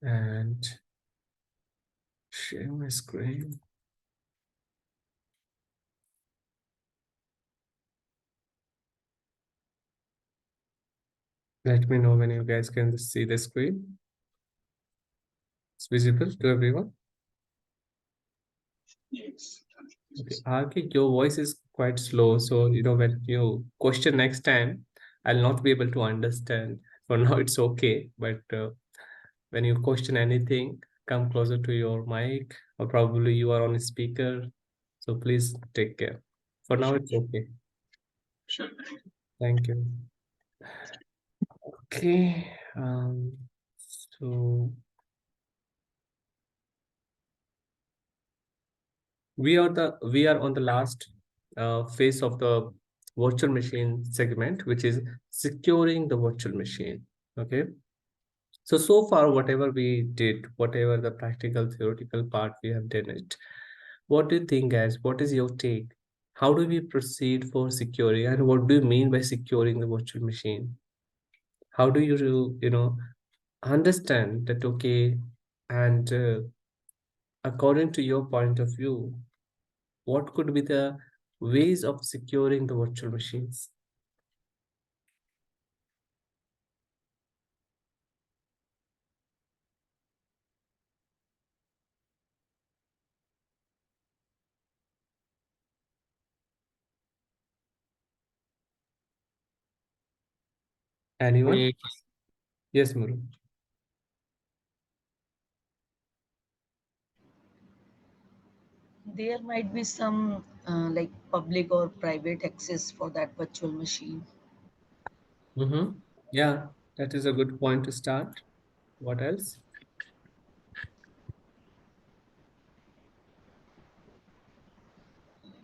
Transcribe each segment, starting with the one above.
and share my screen. Let me know when you guys can see the screen. It's visible to everyone. Yes. Okay, Arki, your voice is quite slow, so when you question next time, I'll not be able to understand. For now, it's okay, but when you question anything, come closer to your mic, or probably you are on a speaker. So please take care. For now, it's okay. Sure. Thank you. Okay. So we are on the last phase of the virtual machine segment, which is securing the virtual machine. Okay. So far, whatever we did, whatever the practical theoretical part we have done it. What do you think, guys? What is your take? How do we proceed for securing, and what do you mean by securing the virtual machine? How do you understand that? Okay, and according to your point of view, what could be the ways of securing the virtual machines? Anyone? We Yes, Muru. There might be some like public or private access for that virtual machine. Mm-hmm. Yeah, that is a good point to start. What else?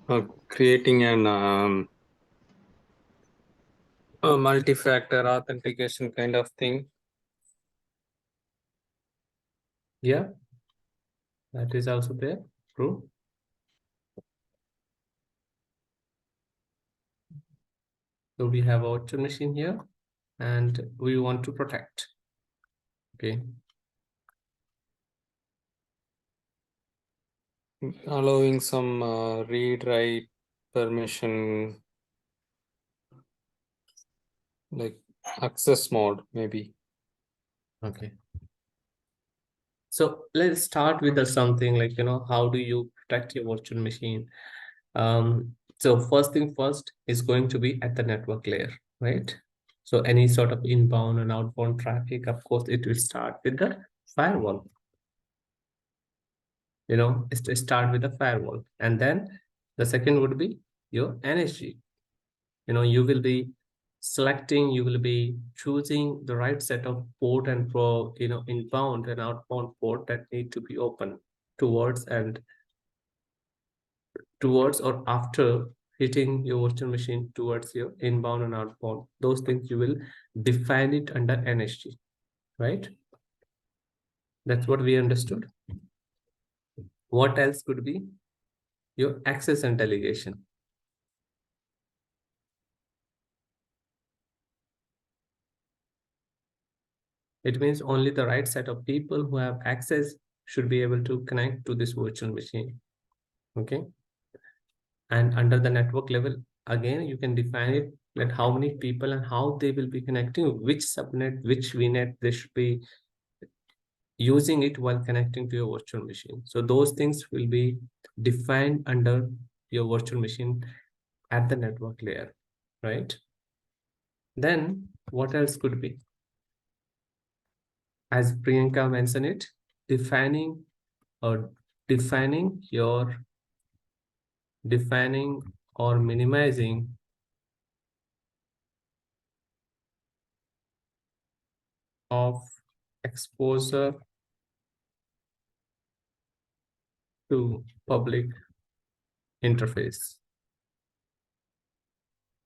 are creating a multi-factor authentication kind of thing. Yeah, that is also there. True. So we have a virtual machine here, and we want to protect. Okay. Allowing some read write permission, like access mode maybe. Okay. So let's start with something like, how do you protect your virtual machine? So first thing first is going to be at the network layer, right? So any sort of inbound and outbound traffic, of course, it will start with the firewall. It start with the firewall. And then the second would be your NSG. You will be selecting, you will be choosing the right set of port and inbound and outbound port that need to be open towards or after hitting your virtual machine towards your inbound and outbound. Those things you will define it under NSG, right? That's what we understood. What else could be your access and delegation? It means only the right set of people who have access should be able to connect to this virtual machine. Okay. And under the network level, again, you can define it that how many people and how they will be connecting, which subnet, which VNet they should be using it while connecting to your virtual machine. So those things will be defined under your virtual machine at the network layer, right? Then what else could be? As Priyanka mentioned it, defining or defining or minimizing of exposure to public interface.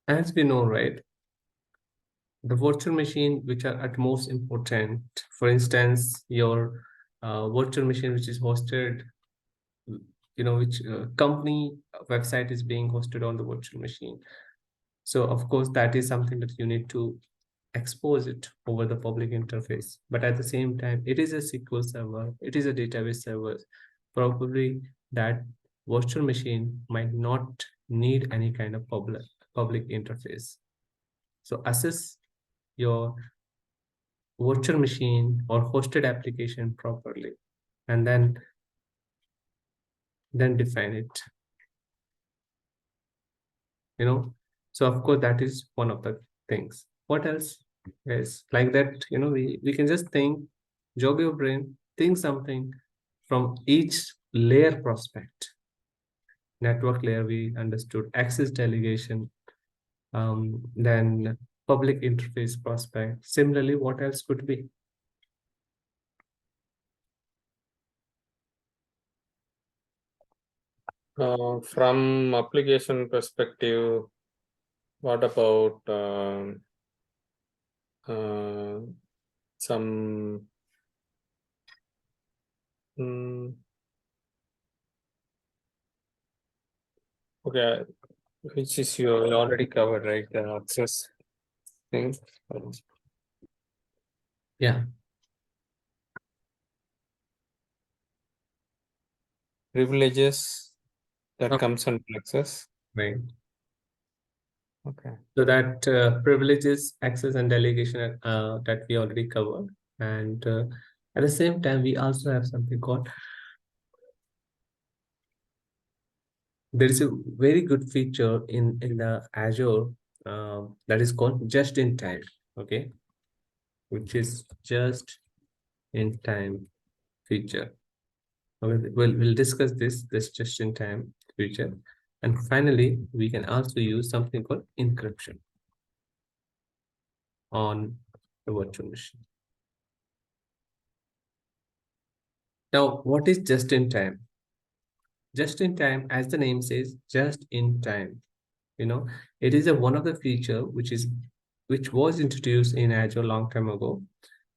As we know, right, the virtual machine which are at most important, for instance, your virtual machine which is hosted, which company website is being hosted on the virtual machine. So of course, that is something that you need to expose it over the public interface. But at the same time, it is a SQL server, it is a database server. Probably that virtual machine might not need any kind of public interface. So assess your virtual machine or hosted application properly, and then define it. So of course that is one of the things. What else is like that? We can just think, jog your brain, think something from each layer prospect. Network layer, we understood. Access delegation, then public interface prospect. Similarly, what else could be? From application perspective, what about some okay, which is you already covered, right? The access thing. Yeah. Privileges that Okay. comes under access. Right. Okay. So that privileges, access, and delegation that we already covered. And at the same time, we also have something called, there is a very good feature in the Azure that is called just in time, okay, which is just in time feature. Okay, we'll discuss this just in time feature. And finally, we can also use something called encryption on the virtual machine. Now, what is just in time? Just in time, as the name says, just in time. It is one of the feature which was introduced in Azure long time ago,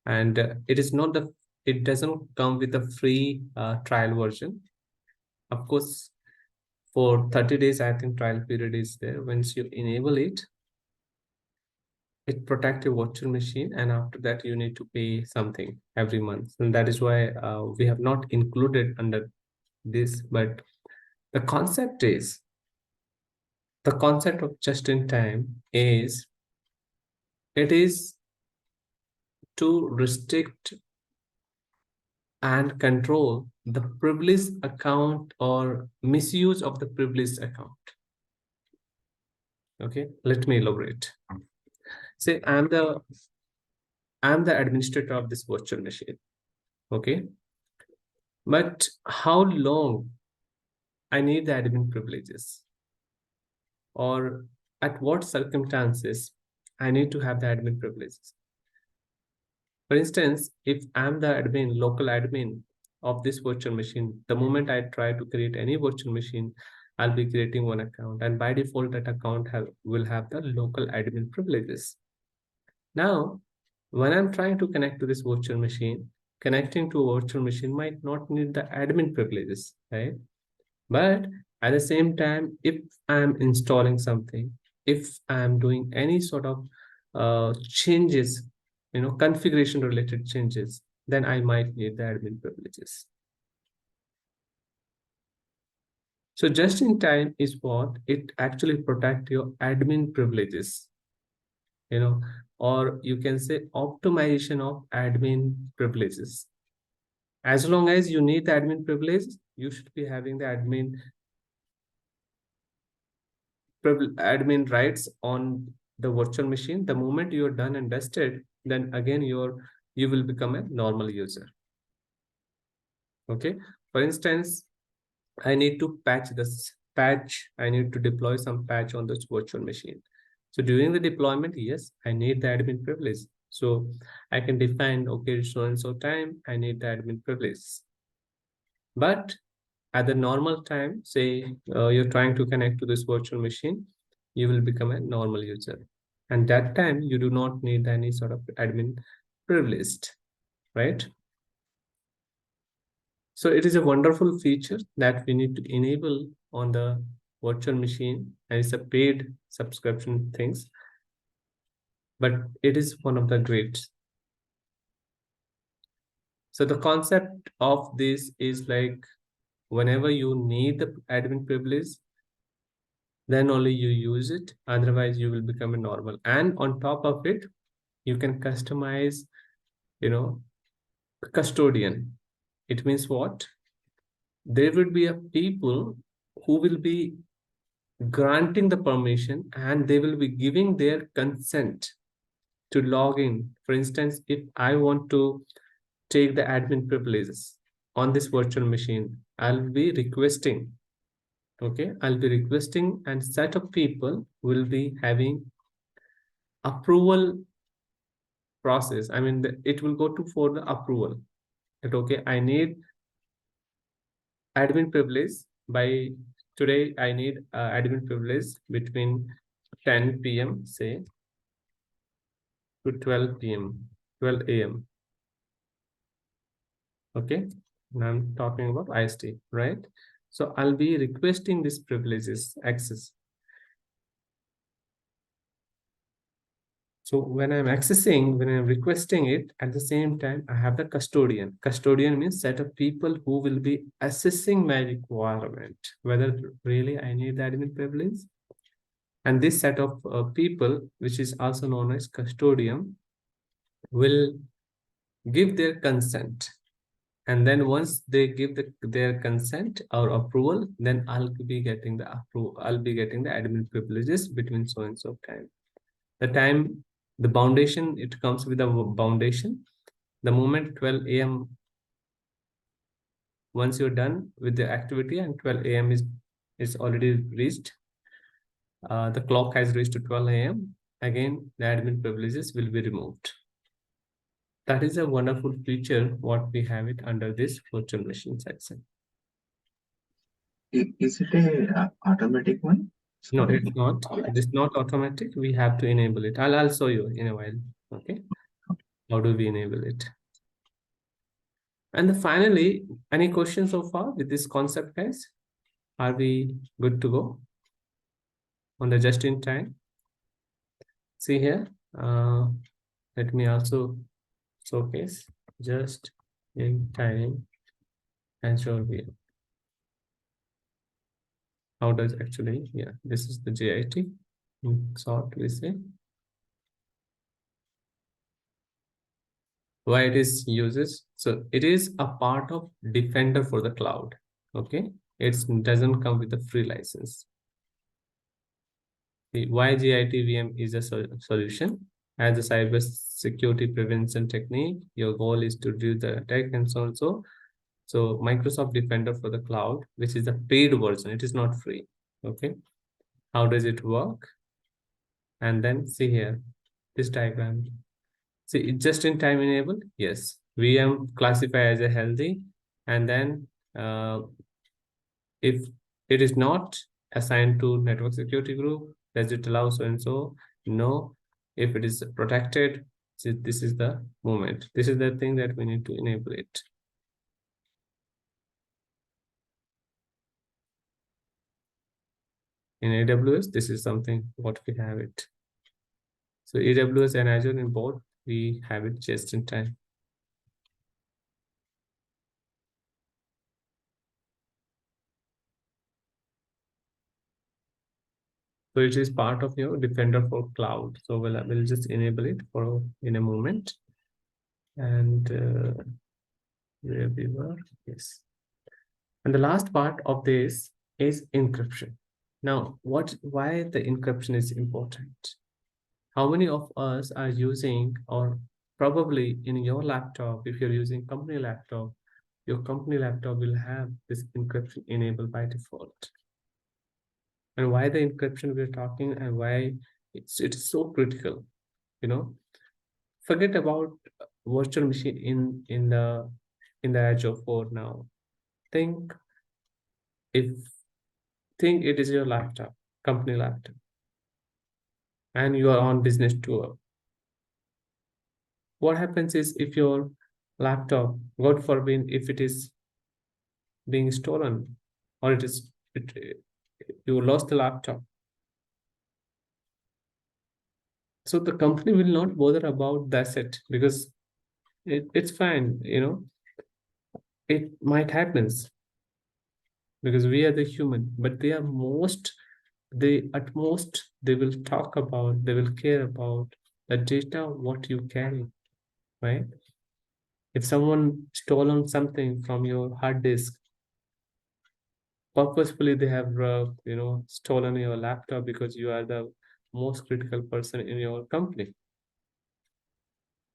and it doesn't come with a free trial version. Of course, for 30 days, I think trial period is there. Once you enable it, it protects your virtual machine, and after that you need to pay something every month, and that is why we have not included under this. But the concept of just in time is, it is to restrict and control the privileged account or misuse of the privileged account. Okay, let me elaborate. Say I'm the administrator of this virtual machine. Okay, but how long I need the admin privileges, or at what circumstances I need to have the admin privileges? For instance, if I'm the local admin of this virtual machine, the moment I try to create any virtual machine, I'll be creating one account, and by default that account will have the local admin privileges. Now, when I'm trying to connect to this virtual machine, connecting to a virtual machine might not need the admin privileges, right? But at the same time, if I'm installing something, if I'm doing any sort of changes, configuration related changes, then I might need the admin privileges. So just in time is what it actually protect your admin privileges, or you can say optimization of admin privileges. As long as you need the admin privilege, you should be having the admin rights on the virtual machine. The moment you're done and dusted, then again you will become a normal user. Okay, for instance, I need to I need to deploy some patch on this virtual machine. So during the deployment, yes, I need the admin privilege. So I can define, okay, so and so time I need the admin privilege. But at the normal time, say you're trying to connect to this virtual machine, you will become a normal user. And that time you do not need any sort of admin privilege, right? So it is a wonderful feature that we need to enable on the virtual machine, and it's a paid subscription things. but it is one of the greats. So the concept of this is like, whenever you need the admin privilege, then only you use it. Otherwise, you will become a normal. And on top of it, you can customize, custodian. It means what? There will be a people who will be granting the permission, and they will be giving their consent to log in. For instance, if I want to take the admin privileges on this virtual machine, I'll be requesting. Okay, I'll be requesting, and set of people will be having approval process. I mean, it will go to for the approval. That okay, I need admin privilege by today. I need admin privilege between 10 p.m. say to 12 p.m. 12 a.m. Okay, and I'm talking about IST, right? So I'll be requesting this privileges access. So when I'm requesting it, at the same time, I have the custodian. Custodian means set of people who will be assessing my requirement, whether really I need the admin privilege. And this set of people, which is also known as custodian, will give their consent. And then once they give their consent or approval, then I'll be getting the approval. I'll be getting the admin privileges between so and so time. The time, the foundation, it comes with a foundation. The moment 12 a.m. once you're done with the activity and 12 a.m. is already reached, the clock has reached to 12 a.m. Again, the admin privileges will be removed. That is a wonderful feature what we have it under this virtual machine section. Is it a automatic one? No, it's not. It is not automatic. We have to enable it. I'll show you in a while. Okay. How do we enable it? And finally, any questions so far with this concept, guys? Are we good to go on the just in time? See here. Let me also showcase just in time and show you. How does actually, yeah, this is the JIT. Short, we say. Why it is uses? So it is a part of Defender for the cloud. Okay, it doesn't come with a free license. The why GIT VM is a solution. As a cyber security prevention technique, your goal is to reduce the attack and so on. So Microsoft Defender for the cloud, which is the paid version, it is not free. Okay, how does it work? And then see here, this diagram. See, just in time enabled. Yes, VM classify as a healthy, and then if it is not assigned to network security group, does it allow so and so? No. If it is protected, this is the moment. This is the thing that we need to enable it. In AWS, this is something what we have it. So AWS and Azure in both, we have it just in time. So it is part of your Defender for cloud. So we'll just enable it for in a moment. And where we were, yes. And the last part of this is encryption. Now, why the encryption is important? How many of us are using, or probably in your laptop, if you're using company laptop, your company laptop will have this encryption enabled by default. And why the encryption we're talking, and why it is so critical, forget about virtual machine in the Azure for now. Think it is your laptop, company laptop, and you are on business tour. What happens is, if your laptop, God forbid, if it is being stolen, or you lost the laptop, So the company will not bother about the asset because it's fine, it might happens because we are the human, but they at most they will talk about, they will care about the data what you carry, right? If someone stolen something from your hard disk, purposefully they have stolen your laptop because you are the most critical person in your company.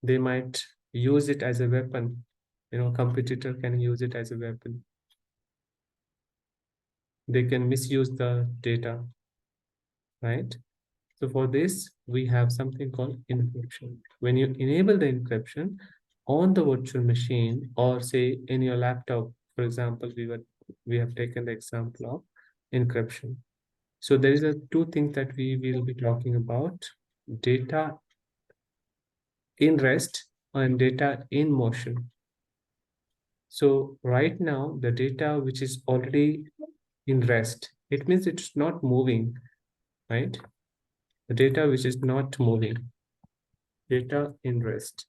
They might use it as a weapon. Competitor can use it as a weapon. They can misuse the data, right? So for this, we have something called encryption. When you enable the encryption on the virtual machine, or say in your laptop, for example, we have taken the example of encryption. So there is two things that we will be talking about: data in rest and data in motion. So right now, the data which is already in rest, it means it's not moving, right? The data which is not moving, data in rest,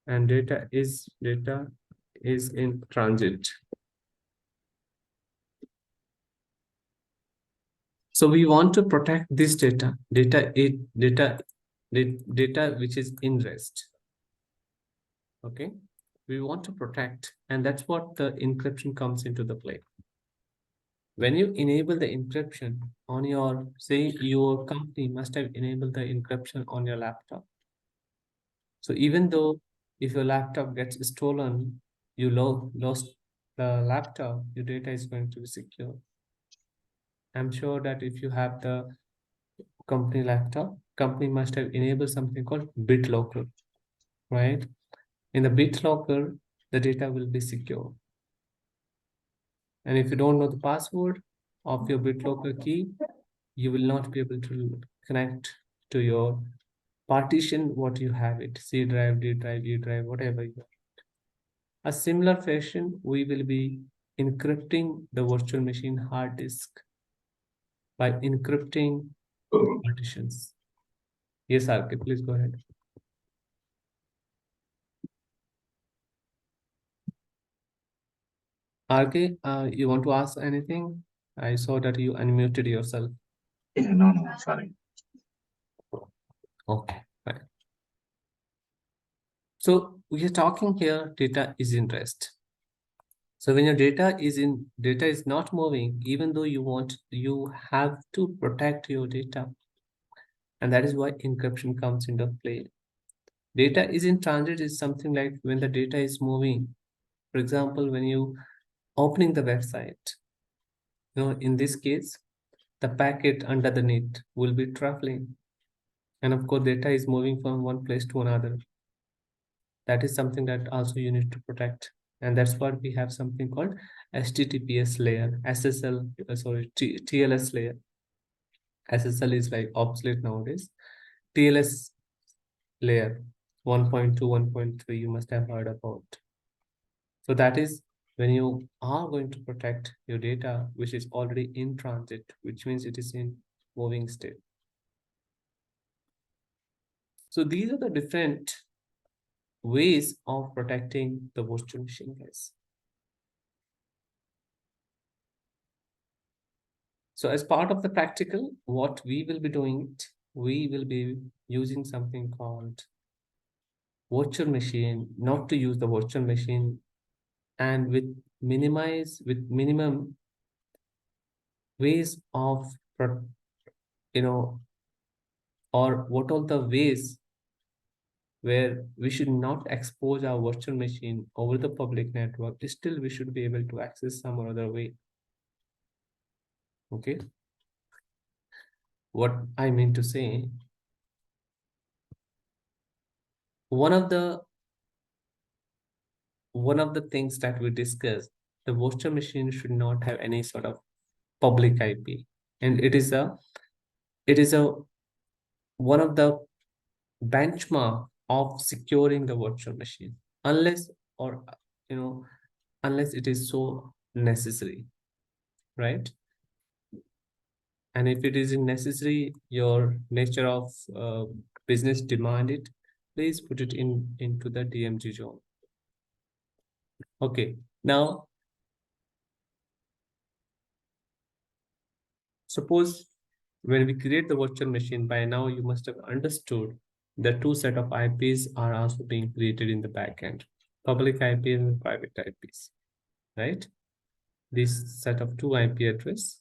and data is in transit. So we want to protect this data which is in rest. Okay, we want to protect, and that's what the encryption comes into the play. When you enable the encryption on your, say your company must have enabled the encryption on your laptop. So even though if your laptop gets stolen, you lost the laptop, your data is going to be secure. I'm sure that if you have the company laptop, company must have enabled something called BitLocker, right? In the BitLocker, the data will be secure. And if you don't know the password of your BitLocker key, you will not be able to connect to your partition what you have it, C drive, D drive, E drive, whatever you have. A similar fashion, we will be encrypting the virtual machine hard disk by encrypting partitions. Yes, RK, please go ahead. RK, you want to ask anything? I saw that you unmuted yourself. Yeah, no, sorry. Okay, fine. So we are talking here, data is in rest. So when your data is not moving, even though you have to protect your data. And that is why encryption comes into play. Data is in transit is something like when the data is moving. For example, when you opening the website, in this case, the packet under the net will be traveling. And of course, data is moving from one place to another. That is something that also you need to protect. And that's what we have something called HTTPS layer, TLS layer. SSL is like obsolete nowadays. TLS layer 1.2, 1.3, you must have heard about. So that is when you are going to protect your data, which is already in transit, which means it is in moving state. So these are the different ways of protecting the virtual machine, guys. So as part of the practical, what we will be doing, we will be using something called virtual machine, not to use the virtual machine, and with minimum ways of, or what are the ways where we should not expose our virtual machine over the public network, still we should be able to access some or other way. Okay. What I mean to say, one of the things that we discussed, the virtual machine should not have any sort of public IP. And it is a one of the benchmark of securing the virtual machine, unless or unless it is so necessary, right? And if it is necessary, your nature of business demand it, please put it into the DMG zone. Okay, now suppose when we create the virtual machine, by now you must have understood the two set of IPs are also being created in the backend, public IP and private IPs, right? This set of two IP address,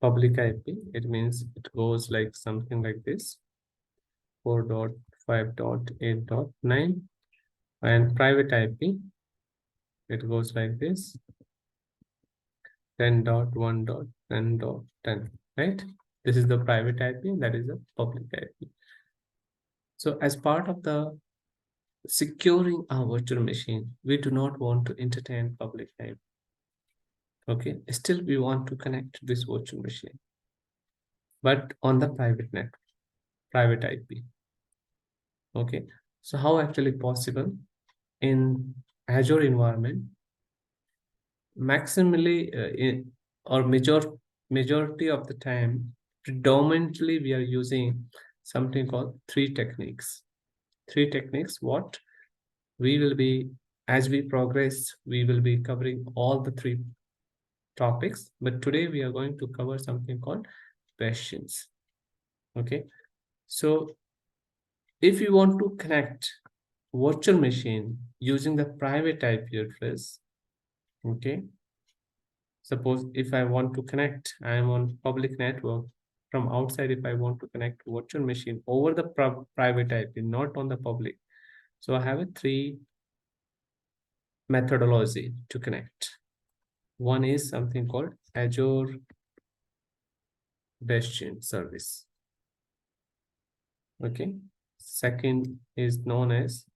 public IP, it means it goes like something like this, 4.5.8.9, and private IP, it goes like this, 10.1.10.10, right? This is the private IP, that is the public IP. So as part of the securing our virtual machine, we do not want to entertain public IP. Okay, still we want to connect to this virtual machine, but on the private network, private IP. Okay, so how actually possible in Azure environment? Maximally or majority of the time, predominantly we are using something called three techniques. Three techniques. What we will be, as we progress, we will be covering all the three topics, but today we are going to cover something called questions. Okay, so if you want to connect virtual machine using the private IP address, okay, suppose if I want to connect, I am on public network. From outside, if I want to connect virtual machine over the private IP, not on the public, so I have a three methodology to connect. One is something called Azure Bastion service. Okay, second is known as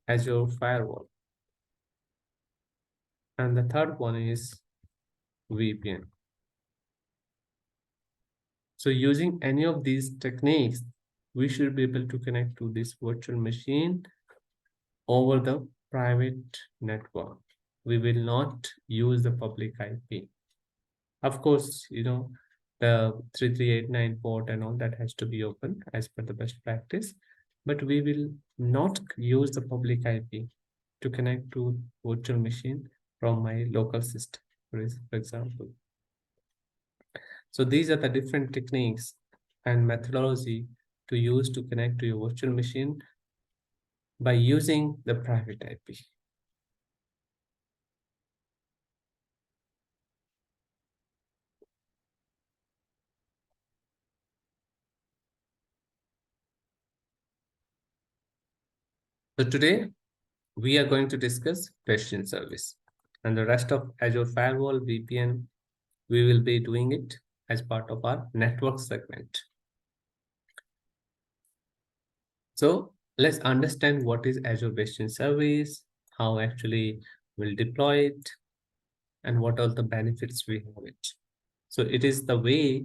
Azure firewall, and the third one is VPN. So using any of these techniques, we should be able to connect to this virtual machine over the private network. We will not use the public IP. Of course, you know, the 3389 port and all that has to be open as per the best practice, but we will not use the public IP to connect to virtual machine from my local system, for example. So these are the different techniques and methodology to use to connect to your virtual machine by using the private IP. So today we are going to discuss Bastion service, and the rest of Azure Firewall, VPN, we will be doing it as part of our network segment. So let's understand what is Azure Bastion service, how actually we'll deploy it, and what are the benefits we have it. So it is the way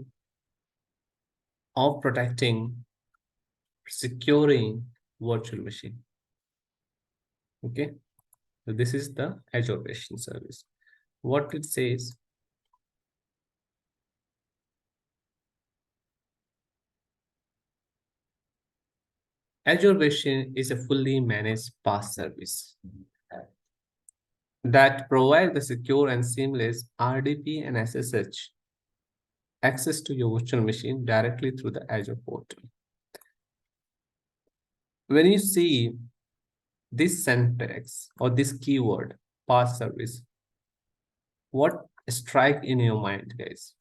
of protecting, securing virtual machine. Okay, so this is the Azure Bastion service. What it says, Azure Bastion is a fully managed PaaS service that provides the secure and seamless RDP and SSH access to your virtual machine directly through the Azure portal. When you see this syntax or this keyword, PaaS service, what strike in your mind, guys?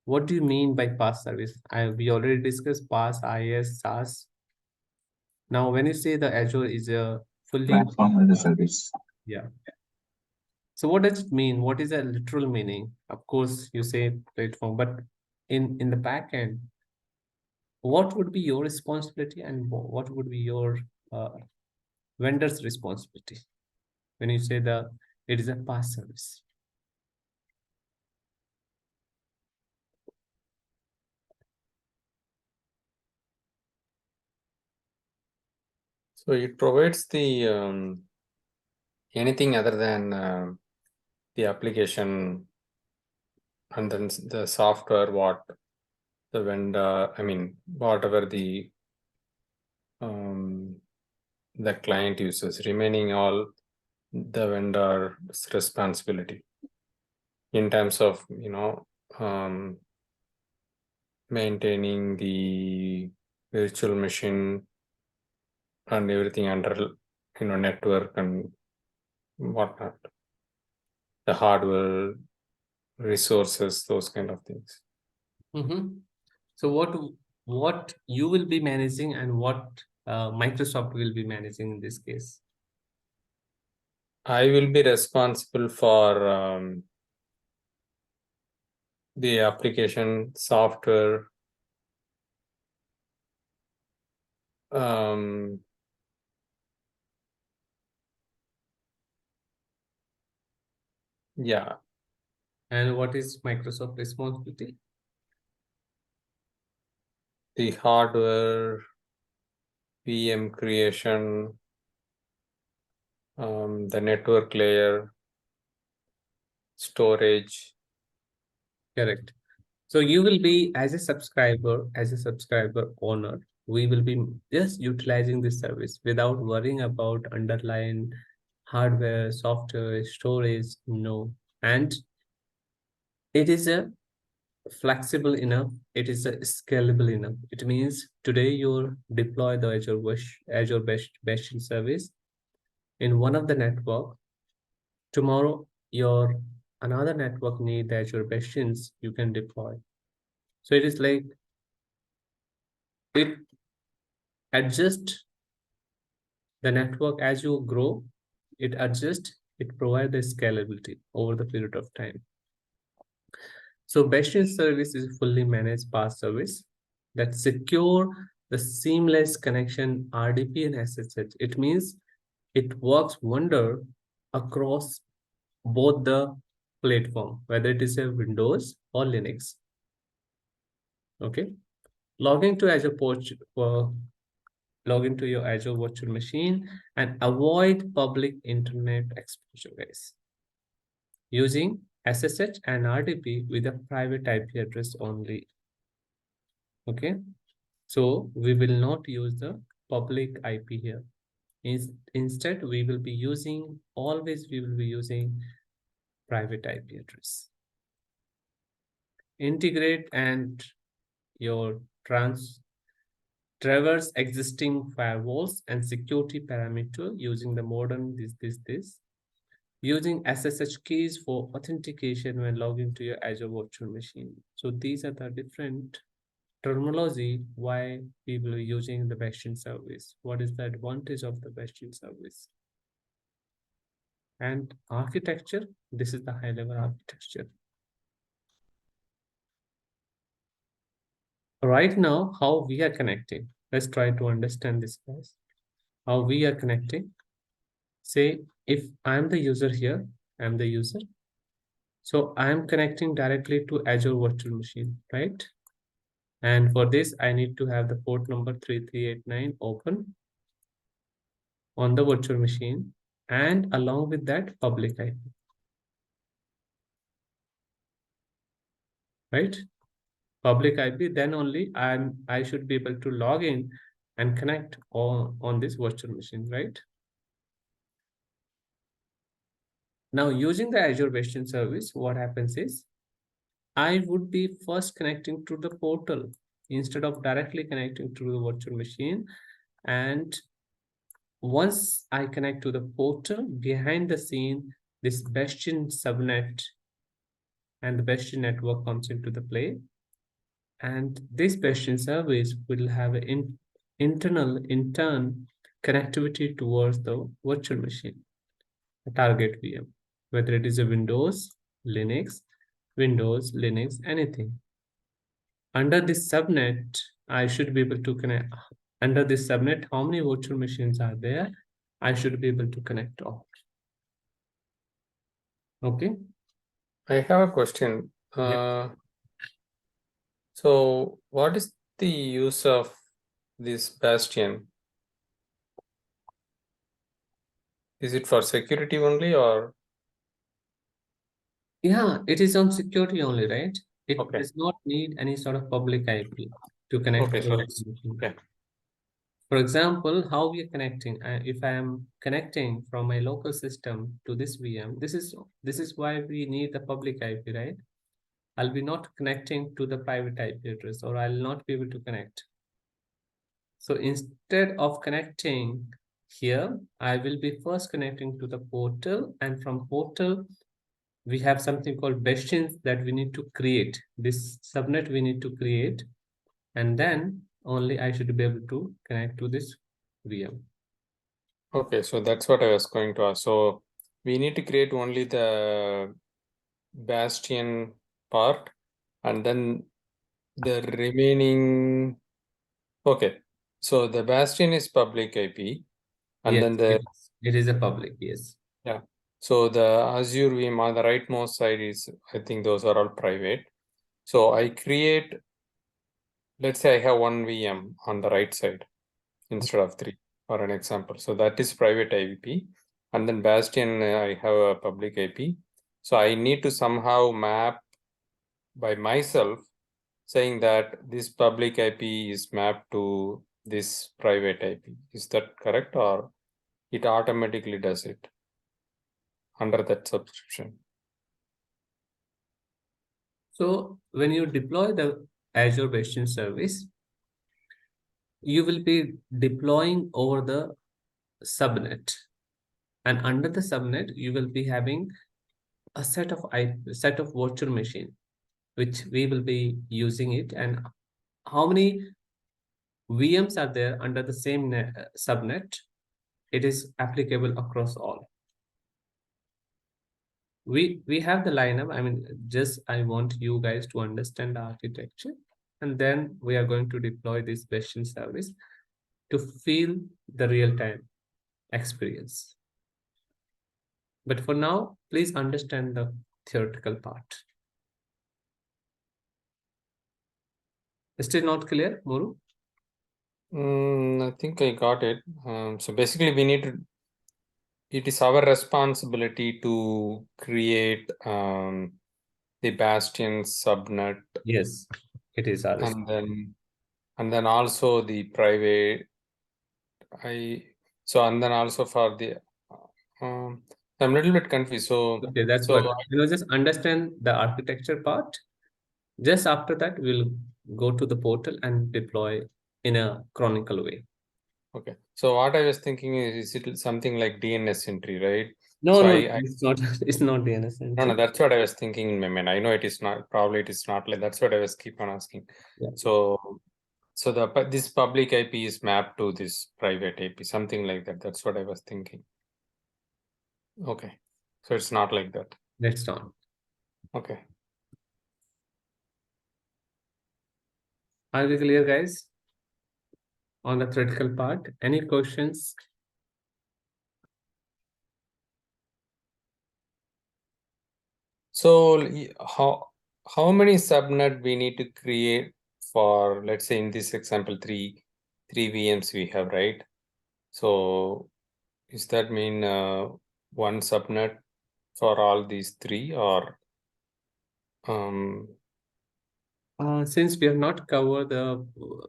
What do you mean by PaaS service? We already discussed PaaS, IaaS, SaaS. Now, when you say the Azure is a fully platform as a service. Yeah. So what does it mean? What is the literal meaning? Of course, you say platform, but in the back end, what would be your responsibility and what would be your vendor's responsibility when you say it is a PaaS service? So it provides the anything other than the application and then the software, what the vendor, I mean, whatever the client uses, remaining all the vendor's responsibility in terms of, maintaining the virtual machine and everything under, network and whatnot, the hardware, resources, those kind of things. So what you will be managing and what Microsoft will be managing in this case? I will be responsible for the application software, yeah, And what is Microsoft responsibility? the hardware, VM creation, the network layer, storage. Correct. So you will be as a subscriber owner, we will be just utilizing this service without worrying about underlying hardware, software, storage, no. And it is a flexible enough, it is a scalable enough. It means today you deploy the Azure Bastion service in one of the network. Tomorrow, your another network need the Azure Bastions you can deploy. So it is like it adjust the network as you grow, it adjusts, it provides the scalability over the period of time. So Bastion service is fully managed PaaS service that secure the seamless connection RDP and SSH. It means it works wonder across both the platform, whether it is a Windows or Linux. Okay. Logging to Azure log into your Azure virtual machine and avoid public internet exposure, guys. Using SSH and RDP with a private IP address only. Okay. So we will not use the public IP here. Instead, we will be using private IP address. Integrate and your traverse existing firewalls and security parameter using the modern this. Using SSH keys for authentication when logging to your Azure virtual machine. So these are the different terminology why people are using the Bastion service. What is the advantage of the Bastion service? And architecture, this is the high level architecture. Right now, how we are connecting. Let's try to understand this, guys. How we are connecting. Say, if I'm the user here, I'm the user. So I'm connecting directly to Azure virtual machine, right? And for this, I need to have the port number 3389 open on the virtual machine and along with that public IP, right? Public IP, then only I should be able to log in and connect on this virtual machine, right? Now using the Azure Bastion service, what happens is I would be first connecting to the portal instead of directly connecting to the virtual machine. And once I connect to the portal, behind the scene, this Bastion subnet and the Bastion network comes into the play. And this Bastion service will have an intern connectivity towards the virtual machine, a target VM, whether it is a Windows, Linux, anything. Under this subnet, I should be able to connect. Under this subnet, how many virtual machines are there? I should be able to connect all. Okay. I have a question. So what is the use of this Bastion? Is it for security only, or? Yeah, it is on security only, right? It Okay. does not need any sort of public IP to connect Okay, to so the it's machine. okay. For example, how we are connecting. If I am connecting from my local system to this VM, this is why we need the public IP, right? I'll be not connecting to the private IP address, or I'll not be able to connect. So instead of connecting here, I will be first connecting to the portal, and from portal, we have something called bastions that we need to create. This subnet we need to create, and then only I should be able to connect to this VM. Okay, so that's what I was going to ask. So we need to create only the bastion part, and then the remaining. Okay, so the bastion is public IP, and Yes, then the it is a public, yes. yeah. So the Azure VM on the rightmost side is, I think those are all private. So I create, let's say I have one VM on the right side instead of three, for an example. So that is private IP, and then bastion I have a public IP. So I need to somehow map by myself, saying that this public IP is mapped to this private IP. Is that correct, or it automatically does it under that subscription? So when you deploy the Azure Bastion service, you will be deploying over the subnet. And under the subnet, you will be having a set of virtual machine, which we will be using it. And how many VMs are there under the same subnet? It is applicable across all. We have the lineup. I mean, just I want you guys to understand the architecture, and then we are going to deploy this Bastion service to feel the real-time experience. But for now, please understand the theoretical part. Still not clear, Muru? I think I got it. So basically, we need to. It is our responsibility to create the bastion subnet. Yes, it is our and then also the private. And then also for the. I'm a little bit confused. So okay. That's so what just understand the architecture part. Just after that, we'll go to the portal and deploy in a chronicle way. okay. So what I was thinking is it something like DNS entry, right? No, So no, I it's not. It's not DNS no, entry. that's what I was thinking in my mind. I know it is not, probably it is not like, that's what I was keep on asking. Yeah. So this public IP is mapped to this private IP, something like that. That's what I was thinking. Okay. So it's not like that. Let's not. Okay. Are we clear, guys? On the theoretical part, any questions? So how many subnet we need to create for, let's say in this example, three VMs we have, right? So does that mean one subnet for all these three, or Since we have not covered the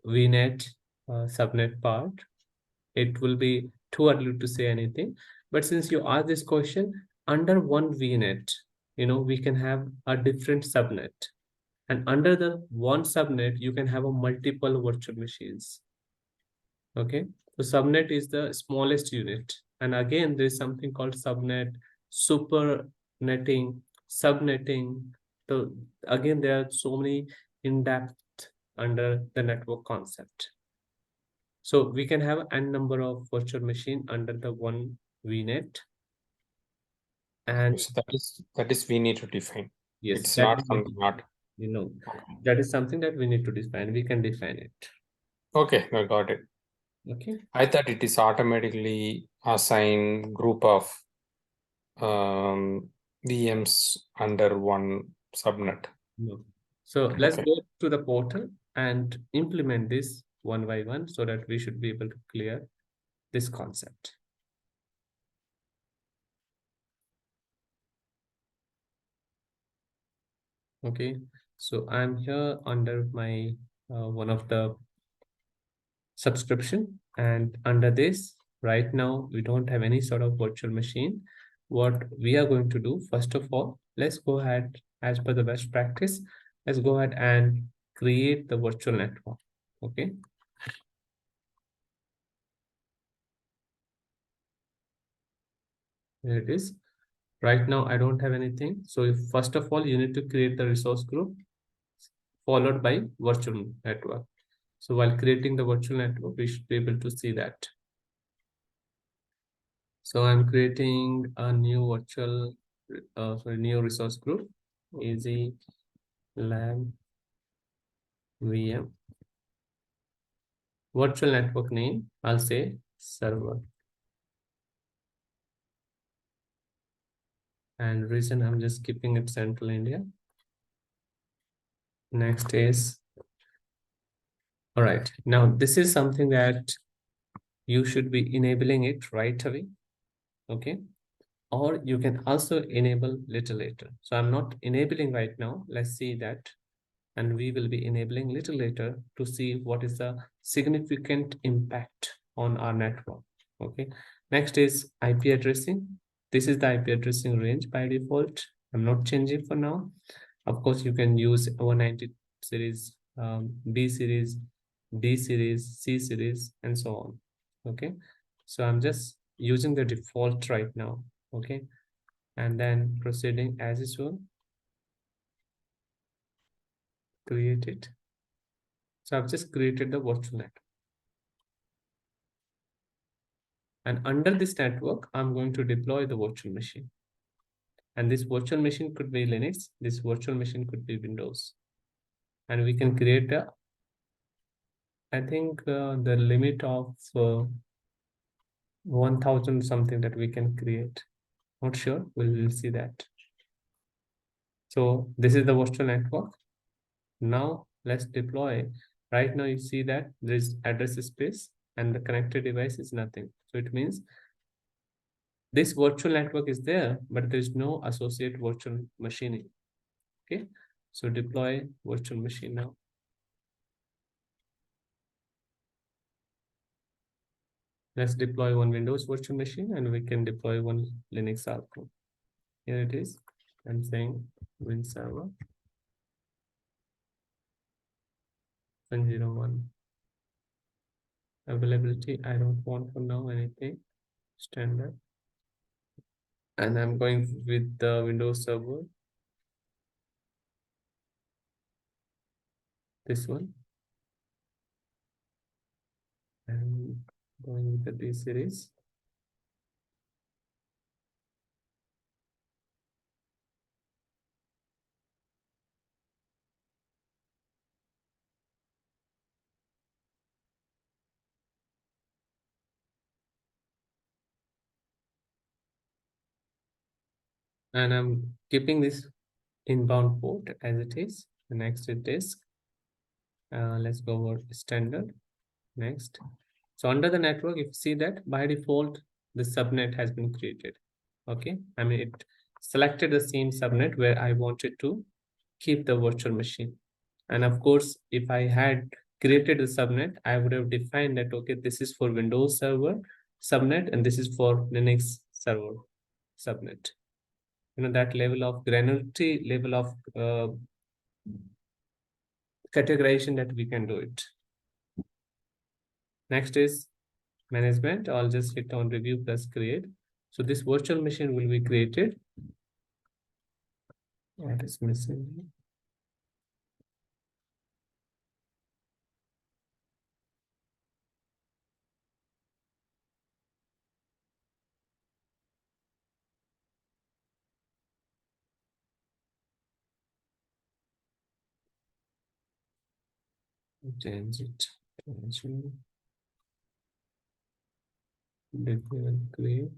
VNet subnet part, it will be too early to say anything. But since you asked this question, under one VNet, we can have a different subnet. And under the one subnet, you can have a multiple virtual machines. Okay, so subnet is the smallest unit. And again, there is something called subnet, super netting, subnetting. So again, there are so many in-depth under the network concept. So we can have n number of virtual machine under the one VNet. And so that is we need to define. yes, It's that not is something not. that is something that we need to define. We can define it. Okay, I got it. Okay. I thought it is automatically assign group of VMs under one subnet. No. So let's Okay. go to the portal and implement this one by one so that we should be able to clear this concept. Okay, so I'm here under my one of the subscription, and under this right now we don't have any sort of virtual machine. What we are going to do, first of all, let's go ahead, as per the best practice, let's go ahead and create the virtual network. Okay, here it is. Right now I don't have anything, so if, first of all, you need to create the resource group followed by virtual network. So while creating the virtual network, we should be able to see that. So I'm creating a new virtual, new resource group, easy lab VM. Virtual network name, I'll say server. And reason, I'm just keeping it Central India. Next is, all right, now this is something that you should be enabling it right away. Okay, or you can also enable little later. So I'm not enabling right now. Let's see that. And we will be enabling little later to see what is the significant impact on our network. Okay, next is IP addressing. This is the IP addressing range by default. I'm not changing for now. Of course, you can use 190 series, B series, D series, C series, and so on. Okay, so I'm just using the default right now. Okay, and then proceeding as usual, create it. So I've just created the virtual network. And under this network, I'm going to deploy the virtual machine. And this virtual machine could be Linux. This virtual machine could be Windows. And we can create a, I think the limit of 1000 something that we can create. Not sure, we'll see that. So this is the virtual network. Now let's deploy. Right now you see that there is address space and the connected device is nothing. So it means this virtual network is there, but there's no associate virtual machining. Okay, so deploy virtual machine now. Let's deploy one Windows virtual machine and we can deploy one Linux also. Here it is. I'm saying Win server 101. Availability, I don't want for now anything. Standard. And I'm going with the Windows server. This one. And going with the D series. And I'm keeping this inbound port as it is. The next is disk. Let's go over standard. Next. So under the network, if you see that by default, the subnet has been created. Okay, I mean, it selected the same subnet where I wanted to keep the virtual machine. And of course, if I had created the subnet, I would have defined that, okay, this is for Windows server subnet, and this is for Linux server subnet. You know, that level of granularity, level of categorization that we can do it. Next is management. I'll just hit on review plus create. So this virtual machine will be created. What is missing? Change it. Create.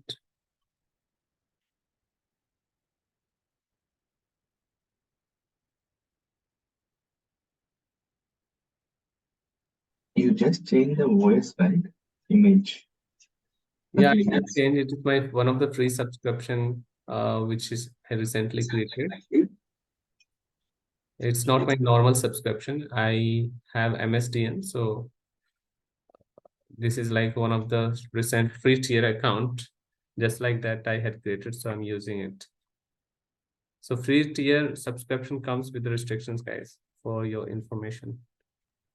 You just change the voice, right? Image. Yeah, I Okay, can that's change it to my one of the free subscription, which is I recently created. It's not my normal subscription. I have MSDN, so this is like one of the recent free tier account. Just like that I had created, so I'm using it. So free tier subscription comes with the restrictions, guys, for your information.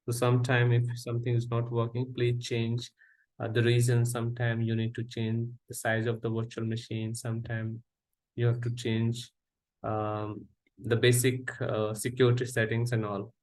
So sometime if something is not working, please change the reason. Sometime you need to change the size of the virtual machine. Sometime you have to change the basic security settings and all.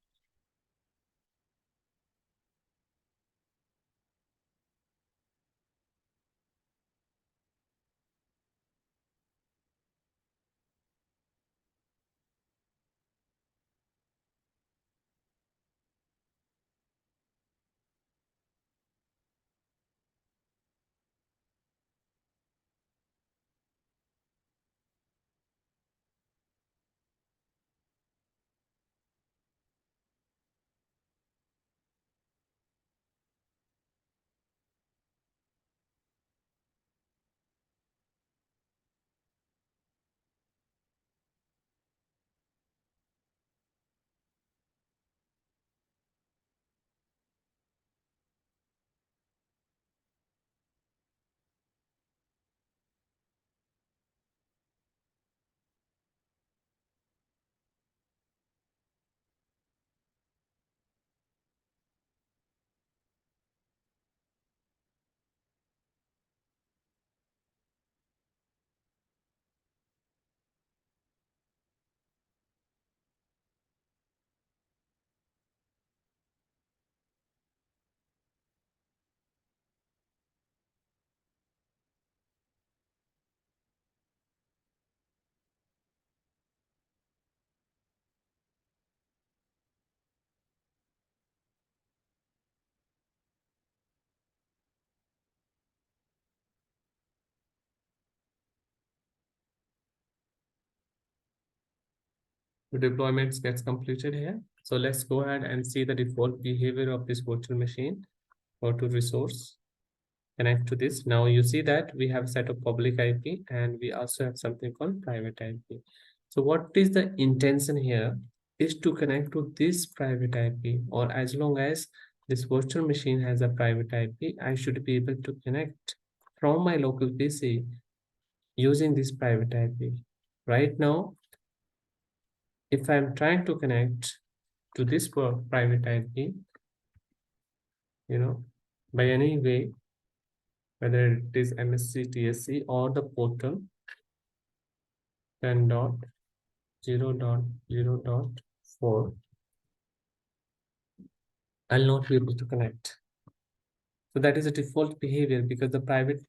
The deployments gets completed here. So let's go ahead and see the default behavior of this virtual machine. Go to resource, connect to this. Now you see that we have set up public IP and we also have something called private IP. So what is the intention here is to connect to this private IP, or as long as this virtual machine has a private IP, I should be able to connect from my local PC using this private IP. Right now, if I'm trying to connect to this private IP, by any way, whether it is MSC, TSC, or the portal 10.0.0.4, I'll not be able to connect. So that is a default behavior because the private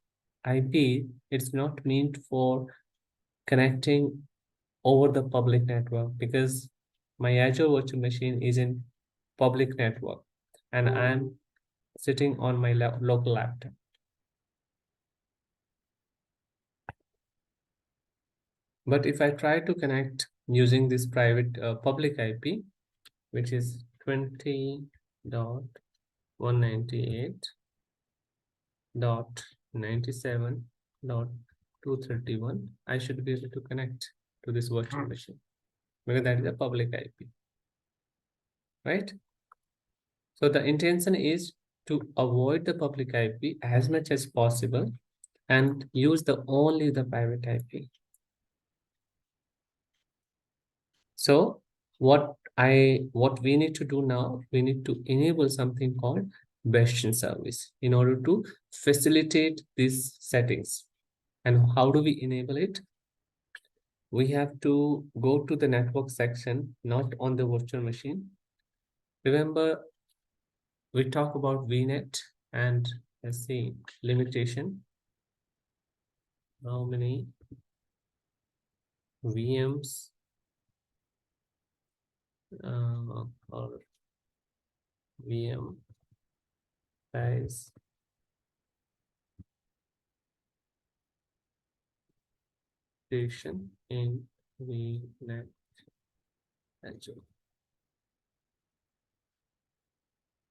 IP, it's not meant for connecting over the public network, because my Azure virtual machine is in public network and I'm sitting on my local laptop. But if I try to connect using this private public IP, which is 20.198.97.231, I should be able to connect to this virtual machine because that is a public IP, right? So the intention is to avoid the public IP as much as possible and use only the private IP. So what we need to do now, we need to enable something called bastion service in order to facilitate these settings. And how do we enable it? We have to go to the network section, not on the virtual machine. Remember, we talk about VNet and let's see limitation. How many VMs or VM size station in VNet Azure.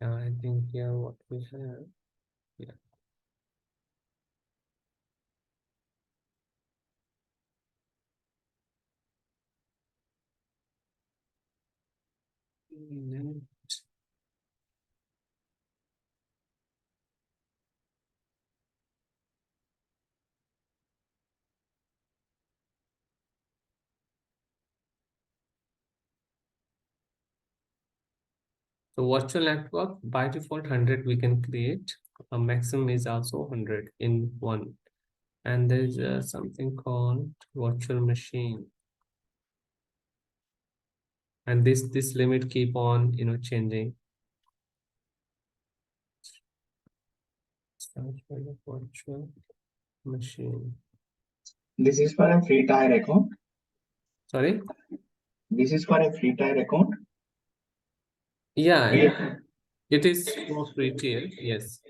I think here what we have, yeah. So virtual network by default 100 we can create. A maximum is also 100 in one. And there's something called virtual machine. And this limit keep on changing. Search for the virtual machine. This is for a free tier account. Sorry? This is for a free tier account. Yeah, Yeah. it is for free tier, yes.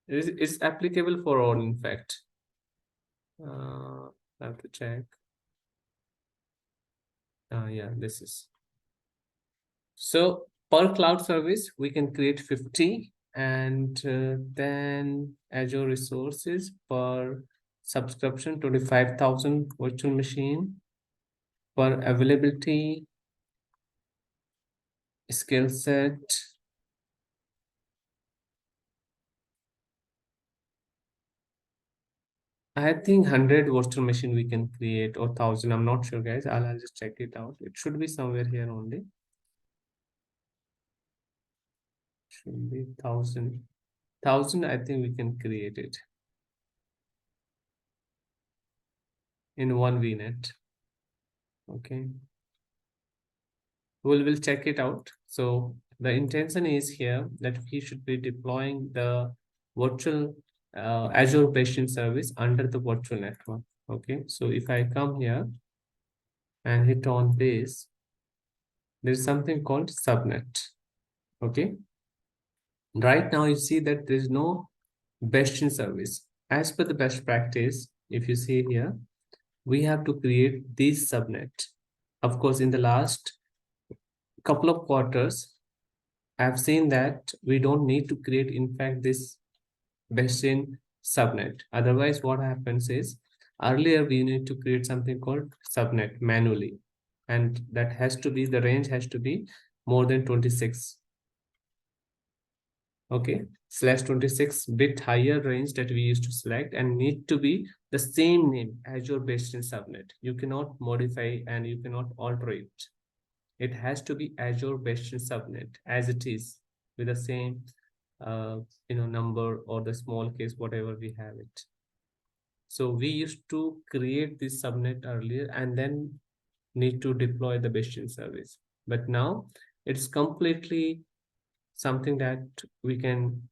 It's applicable for all, in fact. I have to check. Yeah, this is. So per cloud service, we can create 50, and then Azure resources per subscription, 25,000 virtual machine per availability, skill set. I think 100 virtual machine we can create, or 1,000. I'm not sure, guys. I'll just check it out. It should be somewhere here only. Should be 1,000. 1,000, I think we can create it in one VNet. Okay. We'll check it out. So the intention is here that we should be deploying the virtual Azure patient service under the virtual network. Okay. So if I come here and hit on this, there's something called subnet. Okay. Right now you see that there's no best in service. As per the best practice, if you see here, we have to create this subnet. Of course, in the last couple of quarters, I've seen that we don't need to create, in fact, this best in subnet. Otherwise, what happens is earlier we need to create something called subnet manually. And that has to be, the range has to be more than 26. Okay, /26 bit higher range that we used to select, and need to be the same name, Azure based in subnet. You cannot modify and you cannot alter it. It has to be Azure based in subnet as it is, with the same number or the small case, whatever we have it. So we used to create this subnet earlier and then need to deploy the best in service. But now it's completely something that we can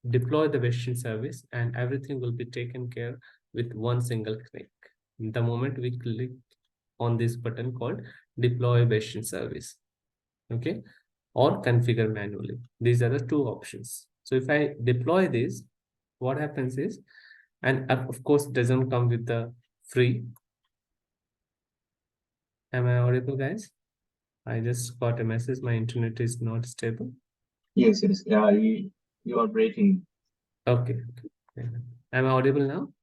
deploy the best in service, and everything will be taken care with one single click. The moment we click on this button called deploy best in service, okay, or configure manually. These are the two options. So if I deploy this, what happens is, and of course it doesn't come with the free. Am I audible, guys? I just got a message, my internet is not stable. Yes, yes. Yeah, you are breaking. Okay. Am I audible now?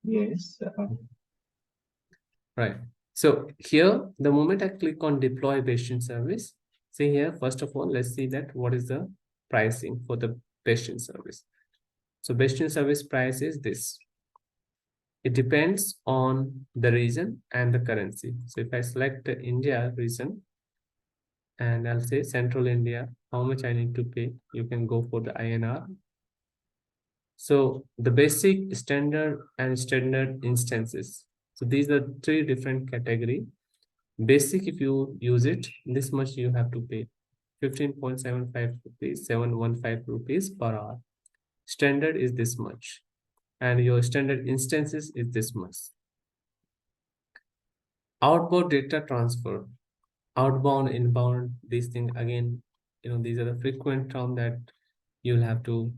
Yes. Right. So here, the moment I click on deploy patient service, see here, first of all, let's see that what is the pricing for the patient service. So patient service price is this. It depends on the region and the currency. So if I select the India region and I'll say Central India, how much I need to pay, you can go for the INR. So the basic, standard, and standard instances. So these are three different category. Basic, if you use it, this much you have to pay, 15.75 rupees, 715 rupees per hour. Standard is this much, and your standard instances is this much. Outbound data transfer, outbound, inbound, these things again, these are the frequent term that you'll have to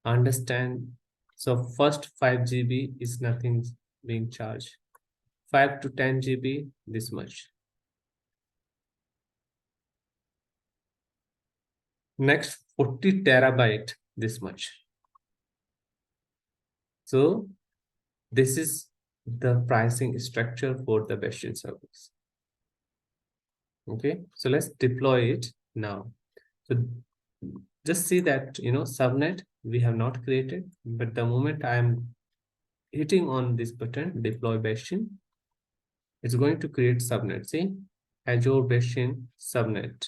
understand. So first 5 GB is nothing being charged. 5 to 10 GB, this much. Next 40 terabyte, this much. So this is the pricing structure for the best in service. Okay, so let's deploy it now. So just see that, subnet we have not created, but the moment I'm hitting on this button, deploy Bastion, it's going to create subnet. See, Azure Bastion subnet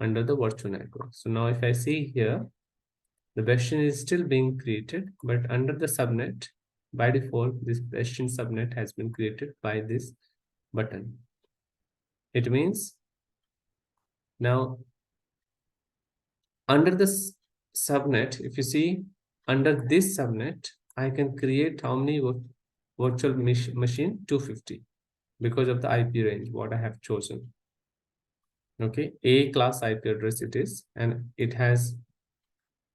under the virtual network. So now if I see here, the Bastion is still being created, but under the subnet, by default, this Bastion subnet has been created by this button. It means now under this subnet, if you see under this subnet, I can create how many virtual machine 250 because of the IP range, what I have chosen. Okay, A class IP address it is, and it has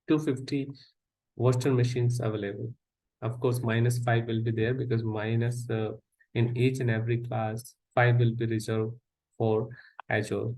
250 virtual machines available. Of course, -5 will be there because minus in each and every class, 5 will be reserved for Azure.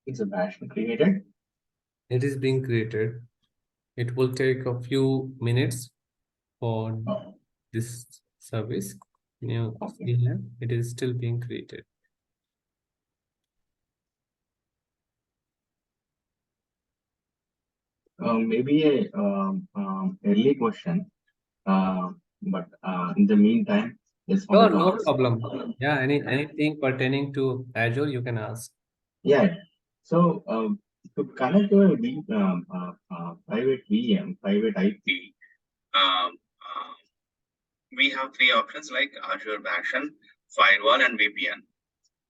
Is a Bastion created? It is being created. It will take a few minutes for Oh, this service. okay. See here, it is still being created. Maybe a early question, but in the meantime, just Oh, wanted to no ask. problem. Yeah, anything pertaining to Azure, you can ask. Yeah. So to connect to a private VM, private IP, um, uh, we have three options like Azure Bastion, Firewall, and VPN,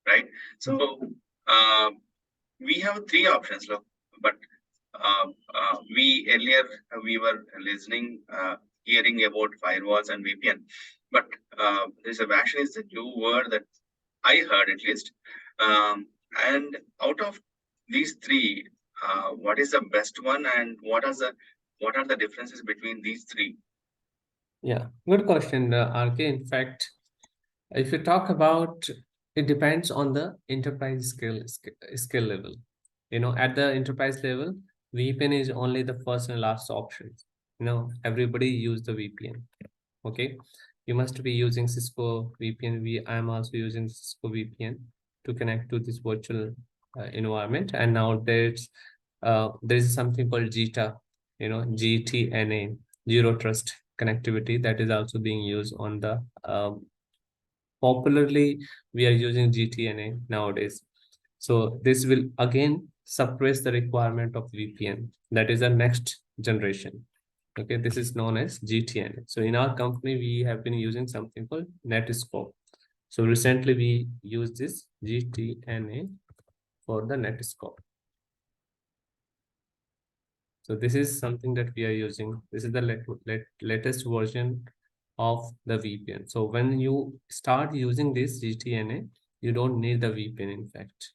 right? So uh, we have three options, look, but we earlier we were listening, hearing about firewalls and VPN, but this Bastion is the new word that I heard at least. And out of these three, what is the best one, and what are the differences between these three? Yeah, good question, RK. In fact, if you talk about, it depends on the enterprise skill level. At the enterprise level, VPN is only the first and last option. Everybody use the VPN. Okay, you must be using Cisco VPN. I am also using Cisco VPN to connect to this virtual environment. And now there is something called GTA, GTNA, Zero Trust Connectivity, that is also being used on the popularly we are using GTNA nowadays. So this will again suppress the requirement of VPN. That is the next generation. Okay, this is known as GTNA. So in our company, we have been using something called Netscope. So recently we use this GTNA for the Netscope. So this is something that we are using. This is the latest version of the VPN. So when you start using this GTNA, you don't need the VPN in fact.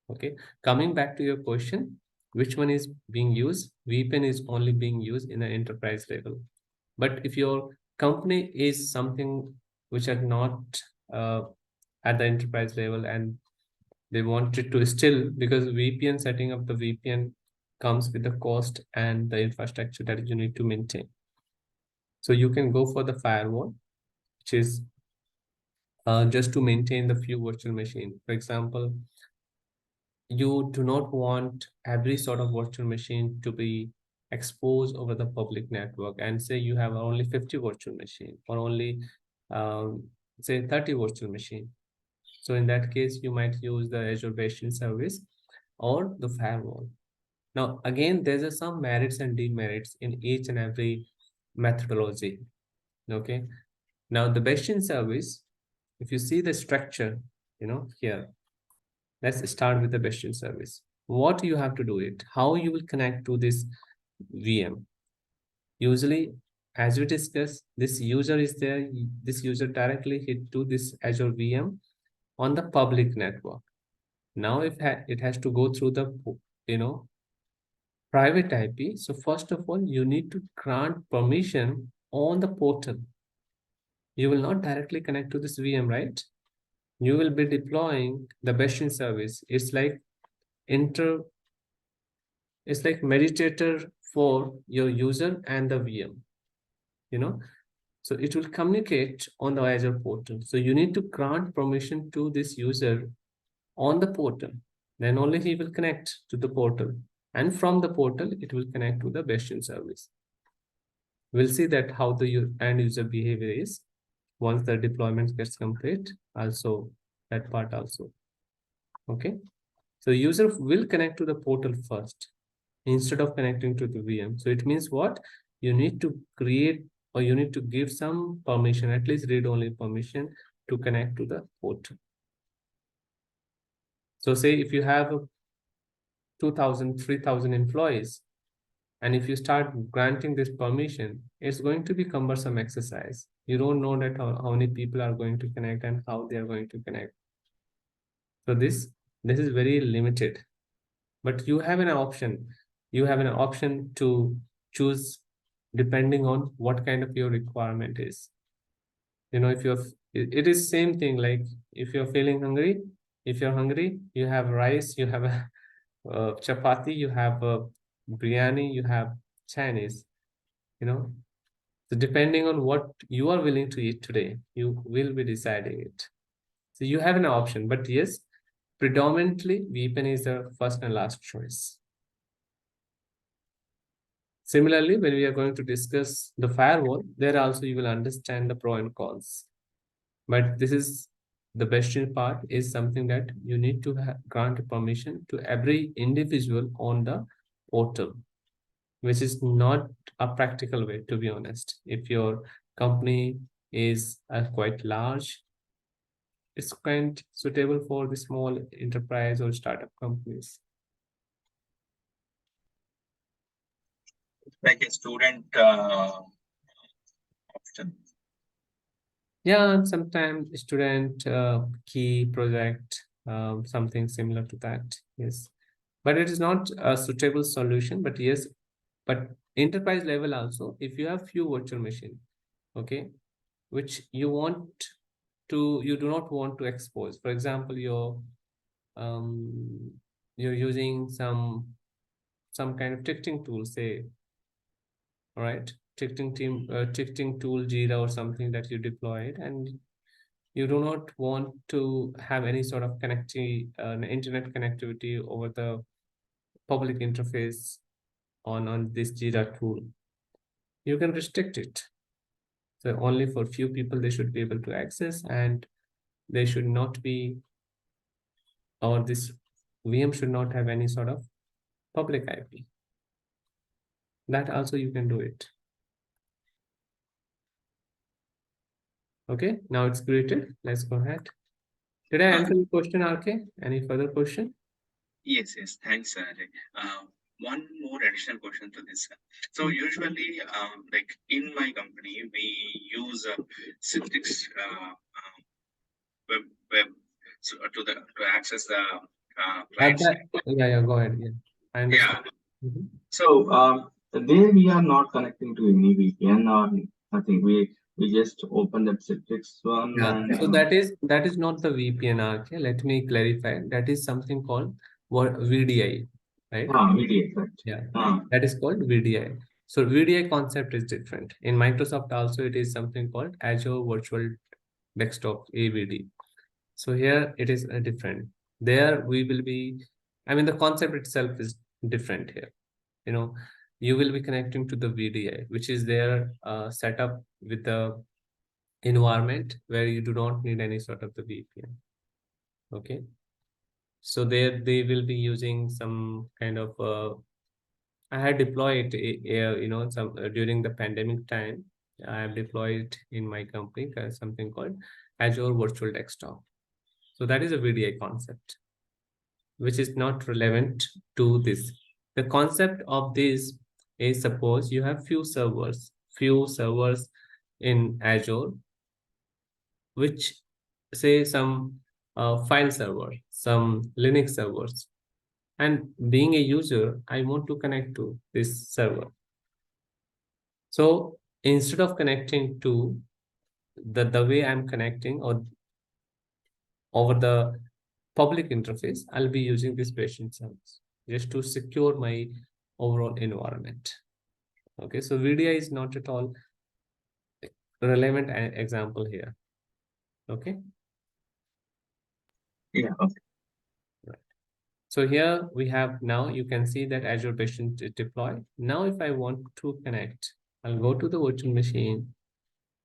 Okay, coming back to your question, which one is being used? VPN is only being used in an enterprise level. But if your company is something which are not uh, at the enterprise level, and they wanted to still, because VPN, setting up the VPN comes with the cost and the infrastructure that you need to maintain. So you can go for the firewall, which is just to maintain the few virtual machine. For example, you do not want every sort of virtual machine to be exposed over the public network, and say you have only 50 virtual machine or only say 30 virtual machine. So in that case, you might use the Azure Bastion service or the firewall. Now, again, there's some merits and demerits in each and every methodology. Okay. Now, the Bastion service, if you see the structure, here, let's start with the Bastion service. What you have to do it, how you will connect to this VM. Usually, as we discussed, this user is there, this user directly hit to this Azure VM on the public network. Now, if it has to go through the, private IP. So first of all, you need to grant permission on the portal. You will not directly connect to this VM, right? You will be deploying the Bastion service. It's like meditator for your user and the VM, So it will communicate on the Azure portal. So you need to grant permission to this user on the portal. Then only he will connect to the portal. And from the portal, it will connect to the Bastion service. We'll see that how the end user behavior is once the deployment gets complete. Also, that part also. Okay. So user will connect to the portal first instead of connecting to the VM. So it means what? You need to create, or you need to give some permission, at least read-only permission, to connect to the portal. So say if you have 2,000, 3,000 employees, and if you start granting this permission, it's going to be cumbersome exercise. You don't know that how many people are going to connect and how they are going to connect. So this is very limited, but you have an option. You have an option to choose depending on what kind of your requirement is. If it is same thing, like if you're feeling hungry, if you're hungry, you have rice, you have a chapati, you have a biryani, you have Chinese, So depending on what you are willing to eat today, you will be deciding it. So you have an option, but yes, predominantly VPN is the first and last choice. Similarly, when we are going to discuss the firewall, there also you will understand the pro and cons. But this is the best part is something that you need to grant permission to every individual on the portal, which is not a practical way, to be honest. If your company is quite large, it's kind suitable for the small enterprise or startup companies. Like a student option. Yeah, sometimes student key project, something similar to that. Yes, but it is not a suitable solution. But yes, but enterprise level also, if you have few virtual machine, okay, which you do not want to expose. For example, you're using some kind of ticketing tool, say, all right, ticketing tool Jira or something that you deployed, and you do not want to have any sort of internet connectivity over the public interface on this Jira tool. You can restrict it. So only for few people they should be able to access, and they should not be, or this VM should not have any sort of public IP. That also you can do it. Okay, now it's created. Let's go ahead. Did I answer your question, RK? Any further question? Yes, thanks, Ajay. One more additional question to this. So usually, like in my company, we use Citrix web so to access the clients. Yeah, go ahead. Yeah, I understand. Yeah. Mhm. So there we are not connecting to any VPN or nothing. We just open that Citrix one. Yeah, and so that is not the VPN, RK. Let me clarify. That is something called VDI, right? VDI, correct. Yeah, that is called VDI. So VDI concept is different. In Microsoft also, it is something called Azure Virtual desktop AVD. So here it is different. There we will be, I mean, the concept itself is different here. You know, you will be connecting to the VDI, which is their setup with the environment where you do not need any sort of the VPN. Okay. So there they will be using some kind of I had deployed you know, some during the pandemic time. I have deployed in my company something called Azure Virtual Desktop. So that is a VDI concept, which is not relevant to this. The concept of this is, suppose you have few servers in Azure, which say some file server, some Linux servers. And being a user, I want to connect to this server. So instead of connecting to the way I'm connecting or over the public interface, I'll be using this patient service just to secure my overall environment. Okay, so VDI is not at all relevant example here. Okay. Yeah. Okay. Right. So here we have, now you can see that Azure patient is deployed. Now if I want to connect, I'll go to the virtual machine,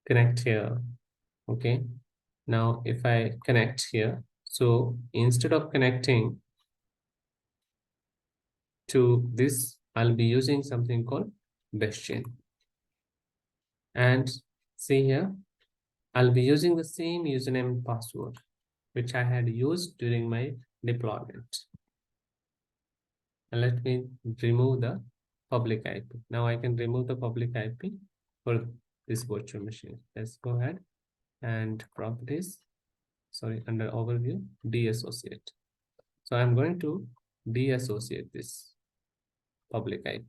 connect here. Okay. Now if I connect here, so instead of connecting to this, I'll be using something called Bastion. And see here, I'll be using the same username and password, which I had used during my deployment. And let me remove the public IP. Now I can remove the public IP for this virtual machine. Let's go ahead and properties, sorry, under overview, deassociate. So I'm going to deassociate this public IP.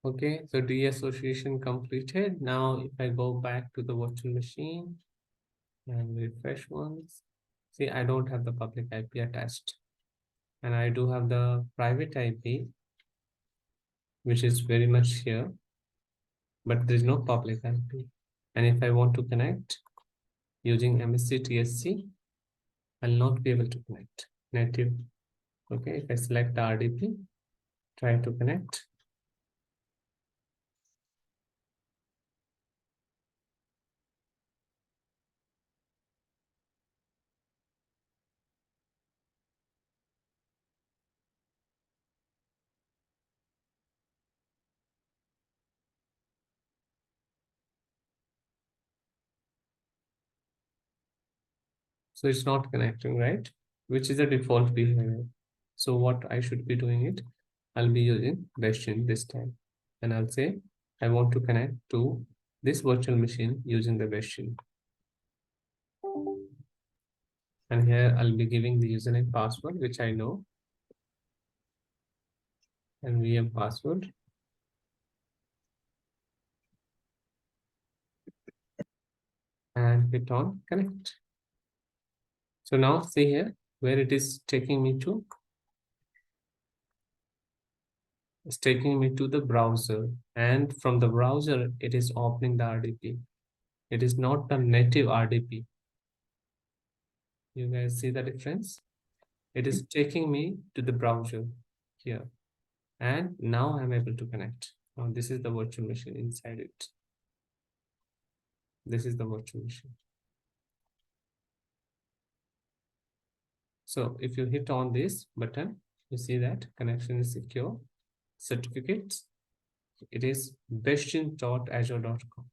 Okay, so deassociation completed. Now, if I go back to the virtual machine and refresh once, see, I don't have the public IP attached. And I do have the private IP, which is very much here, but there's no public IP. And if I want to connect using MSC TSC, I'll not be able to connect native. Okay, if I select the RDP, try to connect. So it's not connecting, right? Which is the default behavior. So what I should be doing it, I'll be using Bastion this time. And I'll say, I want to connect to this virtual machine using the Bastion. And here I'll be giving the username password, which I know. And VM password. And hit on connect. So now see here where it is taking me to. It's taking me to the browser, and from the browser it is opening the RDP. It is not the native RDP. You guys see the difference? It is taking me to the browser here, and now I'm able to connect. Now this is the virtual machine inside it. This is the virtual machine. So if you hit on this button, you see that connection is secure. Certificates, it is bestin.azure.com.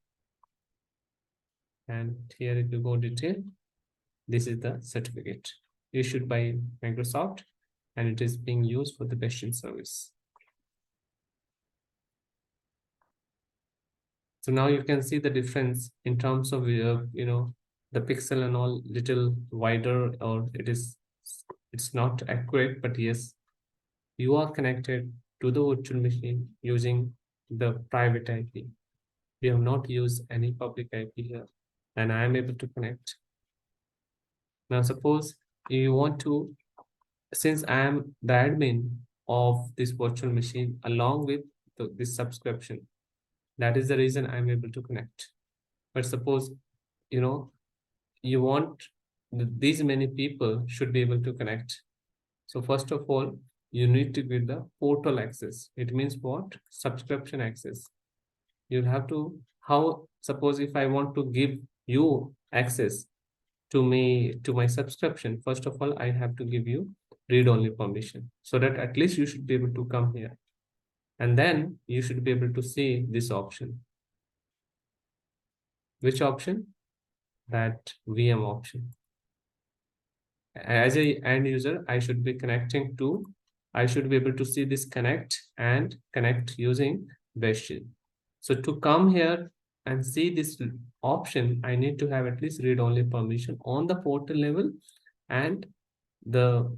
And here, if you go detail, this is the certificate issued by Microsoft, and it is being used for the Bestin service. So now you can see the difference in terms of the pixel and all little wider, or it's not accurate, but yes, you are connected to the virtual machine using the private IP. We have not used any public IP here, and I am able to connect. Now suppose you want to, since I am the admin of this virtual machine along with this subscription, that is the reason I'm able to connect. But suppose you want these many people should be able to connect. So first of all, you need to give the portal access. It means what? Subscription access. You'll have to, suppose if I want to give you access to my subscription, first of all, I have to give you read-only permission, so that at least you should be able to come here. And then you should be able to see this option. Which option? That VM option. As a end user, I should be I should be able to see this connect and connect using Bestin. So to come here and see this option, I need to have at least read-only permission on the portal level and the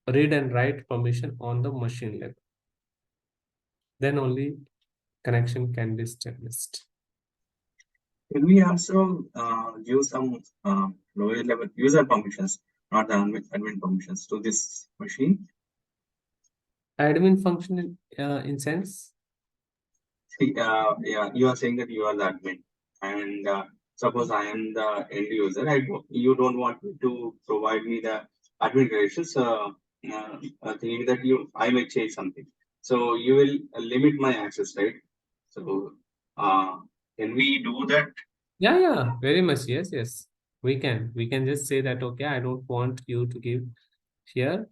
read and write permission on the machine level. Then only connection can be established. Can we also use some lower level user permissions, not the admin permissions, to this machine? Admin function in sense? See, yeah, you are saying that you are the admin, and suppose I am the end user. You don't want me to provide me the admin credentials, thinking that I may change something. So you will limit my access, right? So can we do that? Yeah, very much. Yes. We can just say that, okay, I don't want you to give here.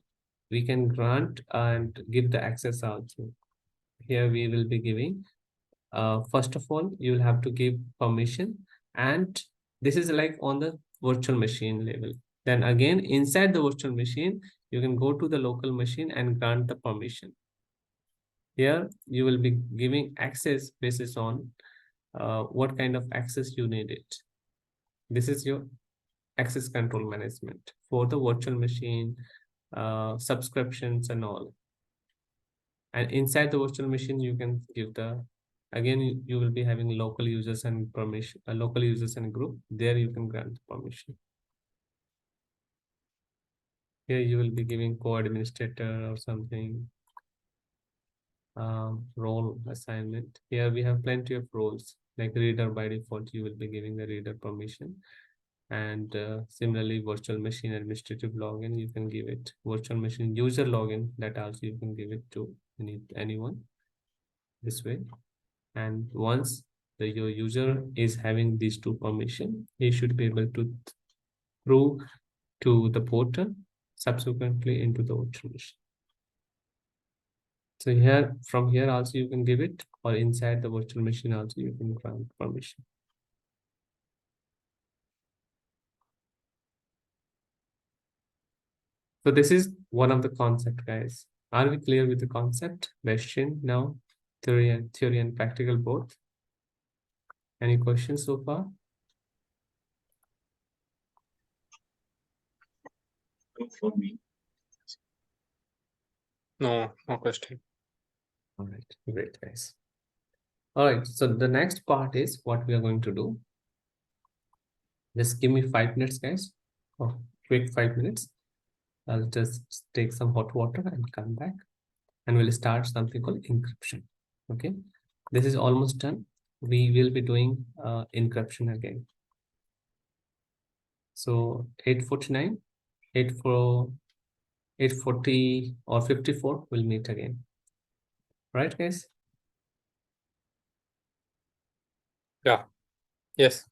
We can grant and give the access also. Here we will be giving. First of all, you will have to give permission, and this is like on the virtual machine level. Then again, inside the virtual machine, you can go to the local machine and grant the permission. Here you will be giving access basis on what kind of access you need it. This is your access control management for the virtual machine, subscriptions and all. And inside the virtual machine, you can give again, you will be having local users and permission, local users and group. There you can grant permission. Here you will be giving co-administrator or something. Role assignment. Here we have plenty of roles, like reader. By default, you will be giving the reader permission. And similarly, virtual machine administrative login, you can give it. Virtual machine user login, that also you can give it to anyone this way. And once your user is having these two permission, he should be able to through to the portal, subsequently into the virtual machine. So here, from here also you can give it, or inside the virtual machine also you can grant permission. So this is one of the concept, guys. Are we clear with the concept? Question now, theory and practical both. Any questions so far? For me. No question. All right, great, guys. All right, so the next part is what we are going to do. Just give me 5 minutes, guys. Oh, quick 5 minutes. I'll just take some hot water and come back, and we'll start something called encryption. Okay, this is almost done. We will be doing encryption again. So 849, 840 or 54 will meet again. Right, guys? Yeah. Yes.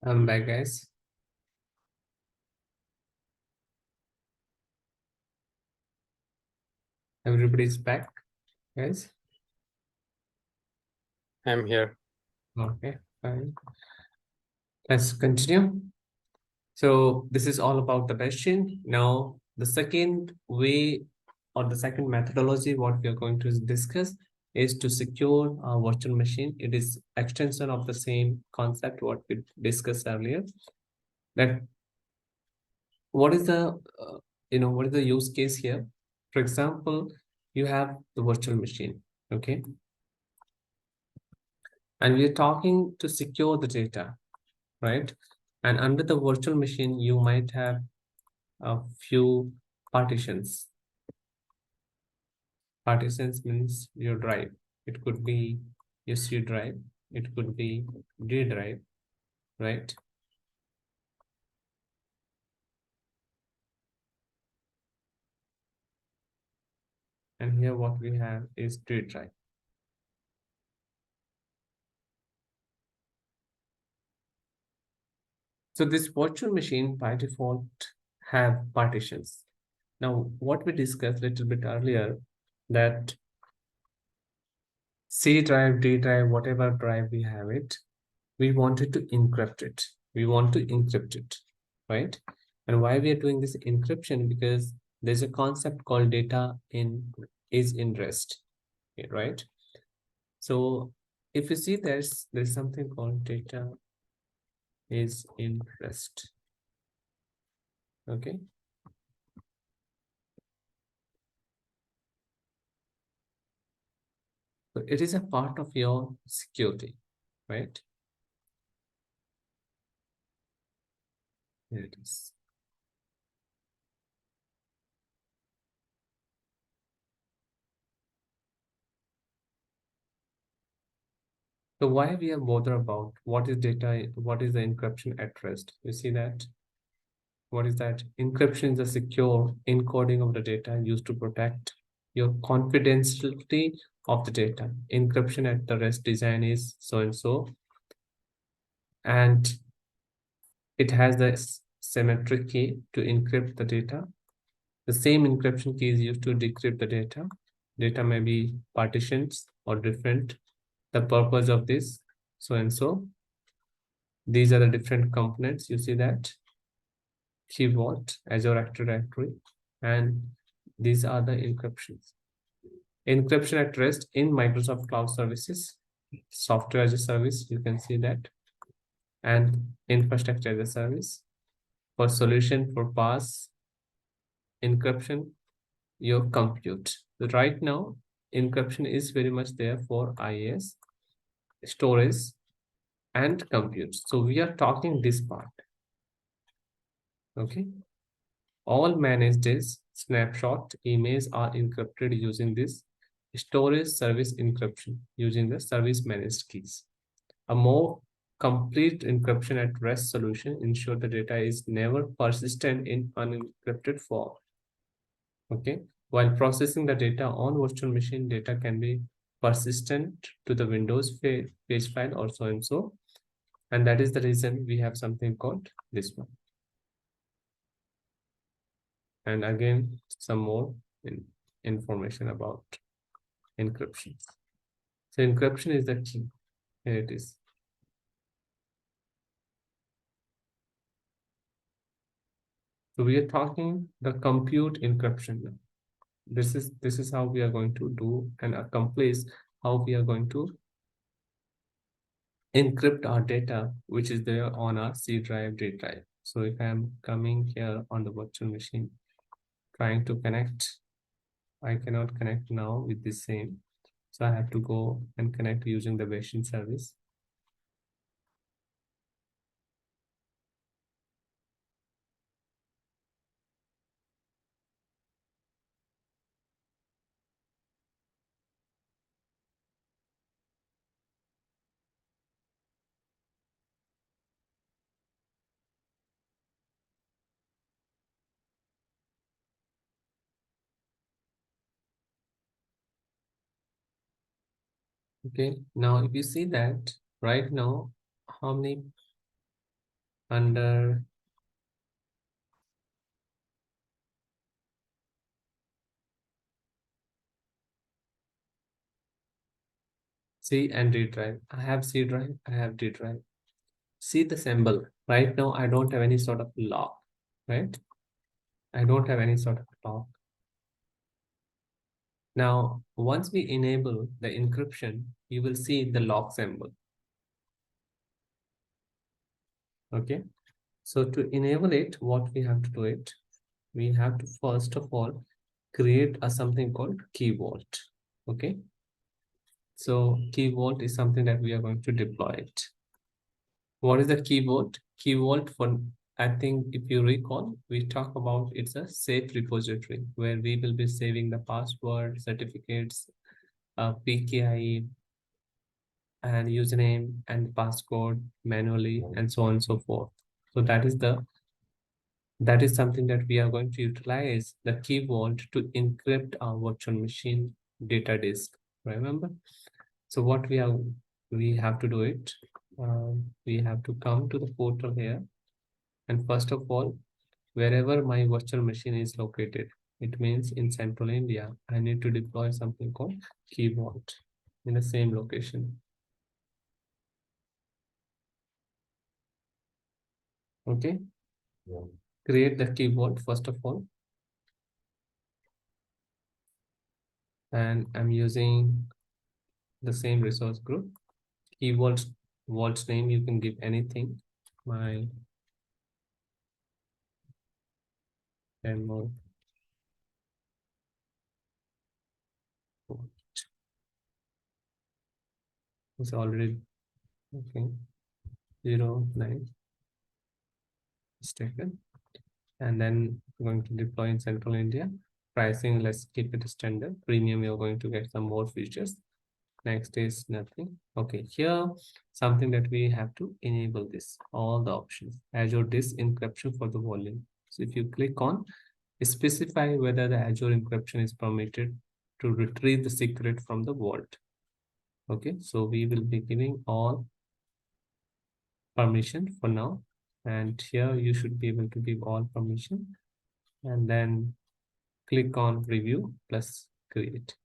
I'm back, guys. Everybody's back, guys. I'm here. Okay, fine. Let's continue. So this is all about the machine. Now, the second way or the second methodology, what we are going to discuss is to secure a virtual machine. It is extension of the same concept what we discussed earlier. That what is the what is the use case here? For example, you have the virtual machine, okay, and we are talking to secure the data, right? And under the virtual machine, you might have a few partitions. Partitions means your drive. It could be your C drive, it could be D drive, right? And here what we have is D drive. So this virtual machine by default have partitions. Now, what we discussed a little bit earlier, that C drive, D drive, whatever drive we have it, we wanted to encrypt it. We want to encrypt it, right? And why we are doing this encryption? Because there's a concept called data is in rest, right? So if you see there's something called data is in rest, okay? So it is a part of your security, right? Here it is. So why we are bothered about what is data, what is the encryption at rest? You see that? What is that? Encryption is a secure encoding of the data used to protect your confidentiality of the data. Encryption at the rest design is so and so, and it has the symmetric key to encrypt the data. The same encryption key is used to decrypt the data. Data may be partitions or different. The purpose of this, so and so. These are the different components. You see that keyboard, Azure Active Directory, and these are the encryptions. Encryption at rest in Microsoft Cloud Services, software as a service, you can see that, and infrastructure as a service. For solution for pass encryption, your compute. Right now, encryption is very much there for IaaS, storage, and compute. So we are talking this part, okay? All managed is snapshot images are encrypted using this storage service encryption using the service managed keys. A more complete encryption at rest solution ensure the data is never persistent in unencrypted form. Okay, while processing the data on virtual machine, data can be persistent to the Windows page file or so and so. And that is the reason we have something called this one. And again, some more information about encryption. So encryption is the key. Here it is. So we are talking the compute encryption now. This is how we are going to do and accomplish how we are going to encrypt our data, which is there on our C drive, D drive. So if I'm coming here on the virtual machine, trying to connect, I cannot connect now with the same. So I have to go and connect using the machine service. Okay, now if you see that right now, how many under C and D drive. I have C drive, I have D drive. See the symbol. Right now, I don't have any sort of lock, right? I don't have any sort of lock. Now, once we enable the encryption, you will see the lock symbol. Okay. So to enable it, what we have to do it, we have to first of all create a something called key vault. Okay. So key vault is something that we are going to deploy it. What is the key vault? Key vault, for I think if you recall, we talk about it's a safe repository where we will be saving the password, certificates, PKI, and username and passcode manually, and so on and so forth. So that is something that we are going to utilize the key vault to encrypt our virtual machine data disk. Remember? So what we have to do it. We have to come to the portal here, and first of all, wherever my virtual machine is located, it means in central India, I need to deploy something called key vault in the same location. Okay. Create the key vault first of all. And I'm using the same resource group. Key vault's name, you can give anything. My demo vault is already okay. 09 is taken. And then we're going to deploy in central India. Pricing, let's keep it standard. Premium, you're going to get some more features. Next is nothing. Okay, here something that we have to enable this, all the options. Azure disk encryption for the volume. So if you click on specify whether the Azure encryption is permitted to retrieve the secret from the vault. Okay, so we will be giving all permission for now. And here you should be able to give all permission and then click on review plus create.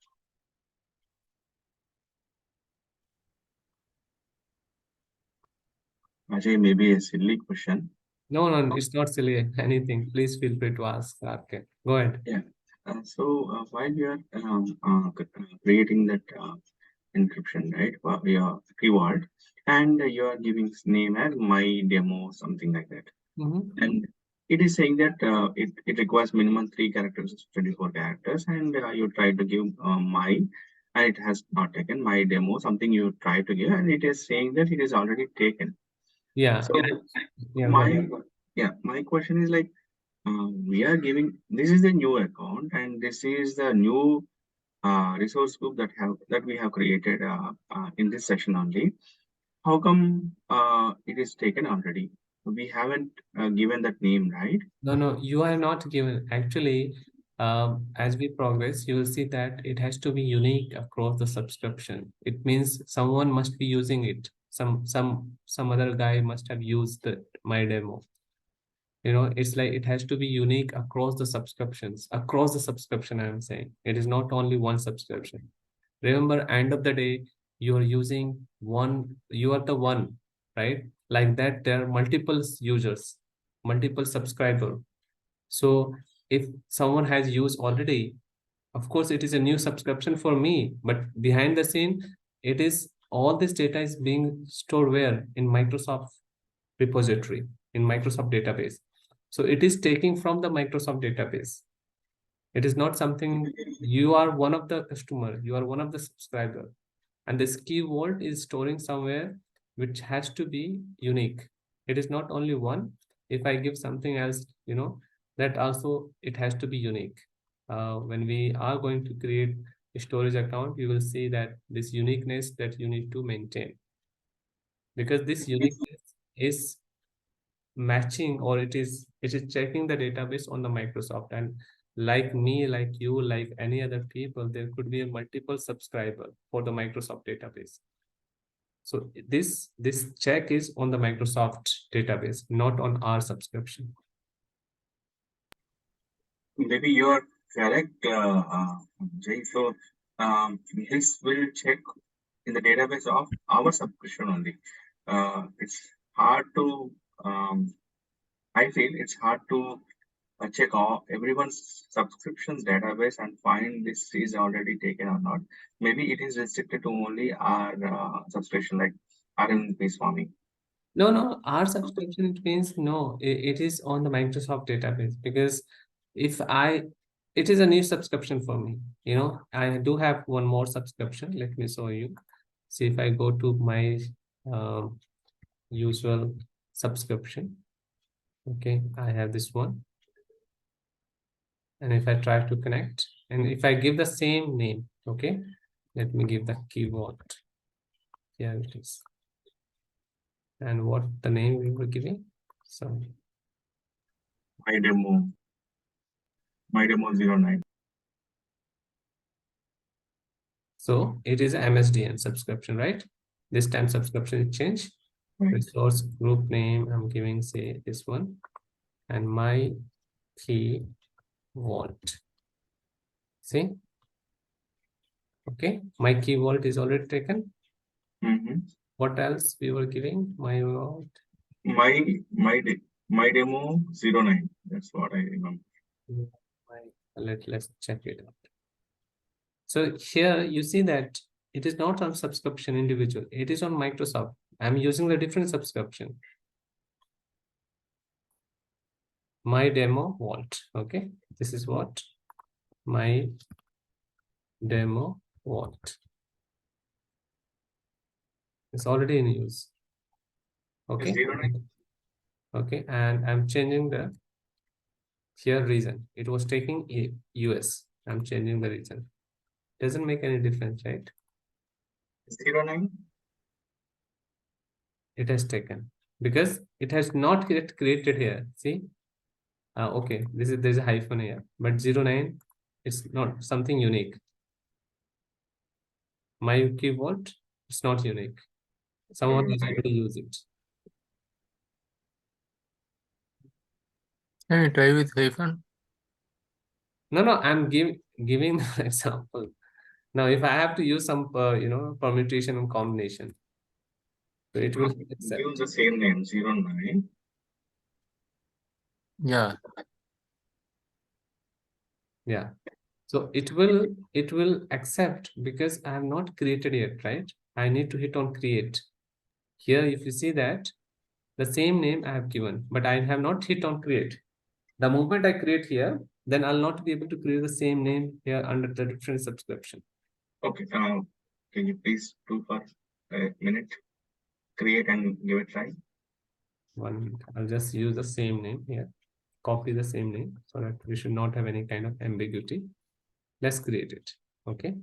Ajay, maybe a silly question. No, it's not silly anything. Please feel free to ask. Okay, go ahead. Yeah. While you are creating that encryption, right? Your keyword, and you are giving name as my demo, something like that. And it is saying that it requires minimum 3 characters, 24 characters, and you try to give my, and it has not taken my demo, something you try to give, and it is saying that it is already taken. Yeah. So Yeah. my question is like, we are giving, this is the new account, and this is the new resource group that we have created in this session only. How come it is taken already? We haven't given that name, right? No, you are not given. Actually, as we progress, you will see that it has to be unique across the subscription. It means someone must be using it. Some other guy must have used my demo. It's like it has to be unique across the subscriptions. Across the subscription, I am saying. It is not only one subscription. Remember, end of the day, you are using one, you are the one, right? Like that, there are multiple users, multiple subscriber. So if someone has used already, of course, it is a new subscription for me, but behind the scene, it is all this data is being stored where? In Microsoft repository, in Microsoft database. So it is taking from the Microsoft database. It is not something, you are one of the customer, you are one of the subscriber, and this key vault is storing somewhere which has to be unique. It is not only one. If I give something else, that also it has to be unique. When we are going to create a storage account, you will see that this uniqueness that you need to maintain, because this uniqueness is matching, or it is checking the database on the Microsoft. And like me, like you, like any other people, there could be a multiple subscriber for the Microsoft database. So this check is on the Microsoft database, not on our subscription. Maybe you are correct, Jay. So this will check in the database of our subscription only. It's hard to I feel it's hard to check all everyone's subscriptions database and find this is already taken or not. Maybe it is restricted to only our subscription, like RMP Swami. No, our subscription, it means no, it is on the Microsoft database, because if it is a new subscription for me. I do have one more subscription. Let me show you. See, if I go to my usual subscription, okay, I have this one. And if I try to connect, and if I give the same name, okay, let me give the keyword. Here it is. And what the name we were giving? So My demo 09. So it is MSDN subscription, right? This time subscription is changed. Right. Resource group name, I'm giving, say, this one. And my key vault. See? Okay, my key vault is already taken. What else we were giving? My vault. My demo 09. That's what I remember. Let's check it out. So here you see that it is not on subscription individual. It is on Microsoft. I'm using the different subscription. My demo vault. Okay, this is what my demo vault. It's already in use. Okay. Okay, and I'm changing the here region. It was taking US. I'm changing the region. Doesn't make any difference, right? 09. It has taken because it has not yet created here. See? Okay, there's a hyphen here, but 09 is not something unique. My key vault, it's not unique. Someone has already used it. Can you try with hyphen? No, I'm giving the example. Now, if I have to use some, permutation and combination, so it will accept. Use the same name, 09. Yeah. Yeah. So it will accept because I have not created yet, right? I need to hit on create. Here, if you see that, the same name I have given, but I have not hit on create. The moment I create here, then I'll not be able to create the same name here under the different subscription. Okay. Can you please do for a minute? Create and give it a try. 1 minute. I'll just use the same name here. Copy the same name so that we should not have any kind of ambiguity. Let's create it. Okay.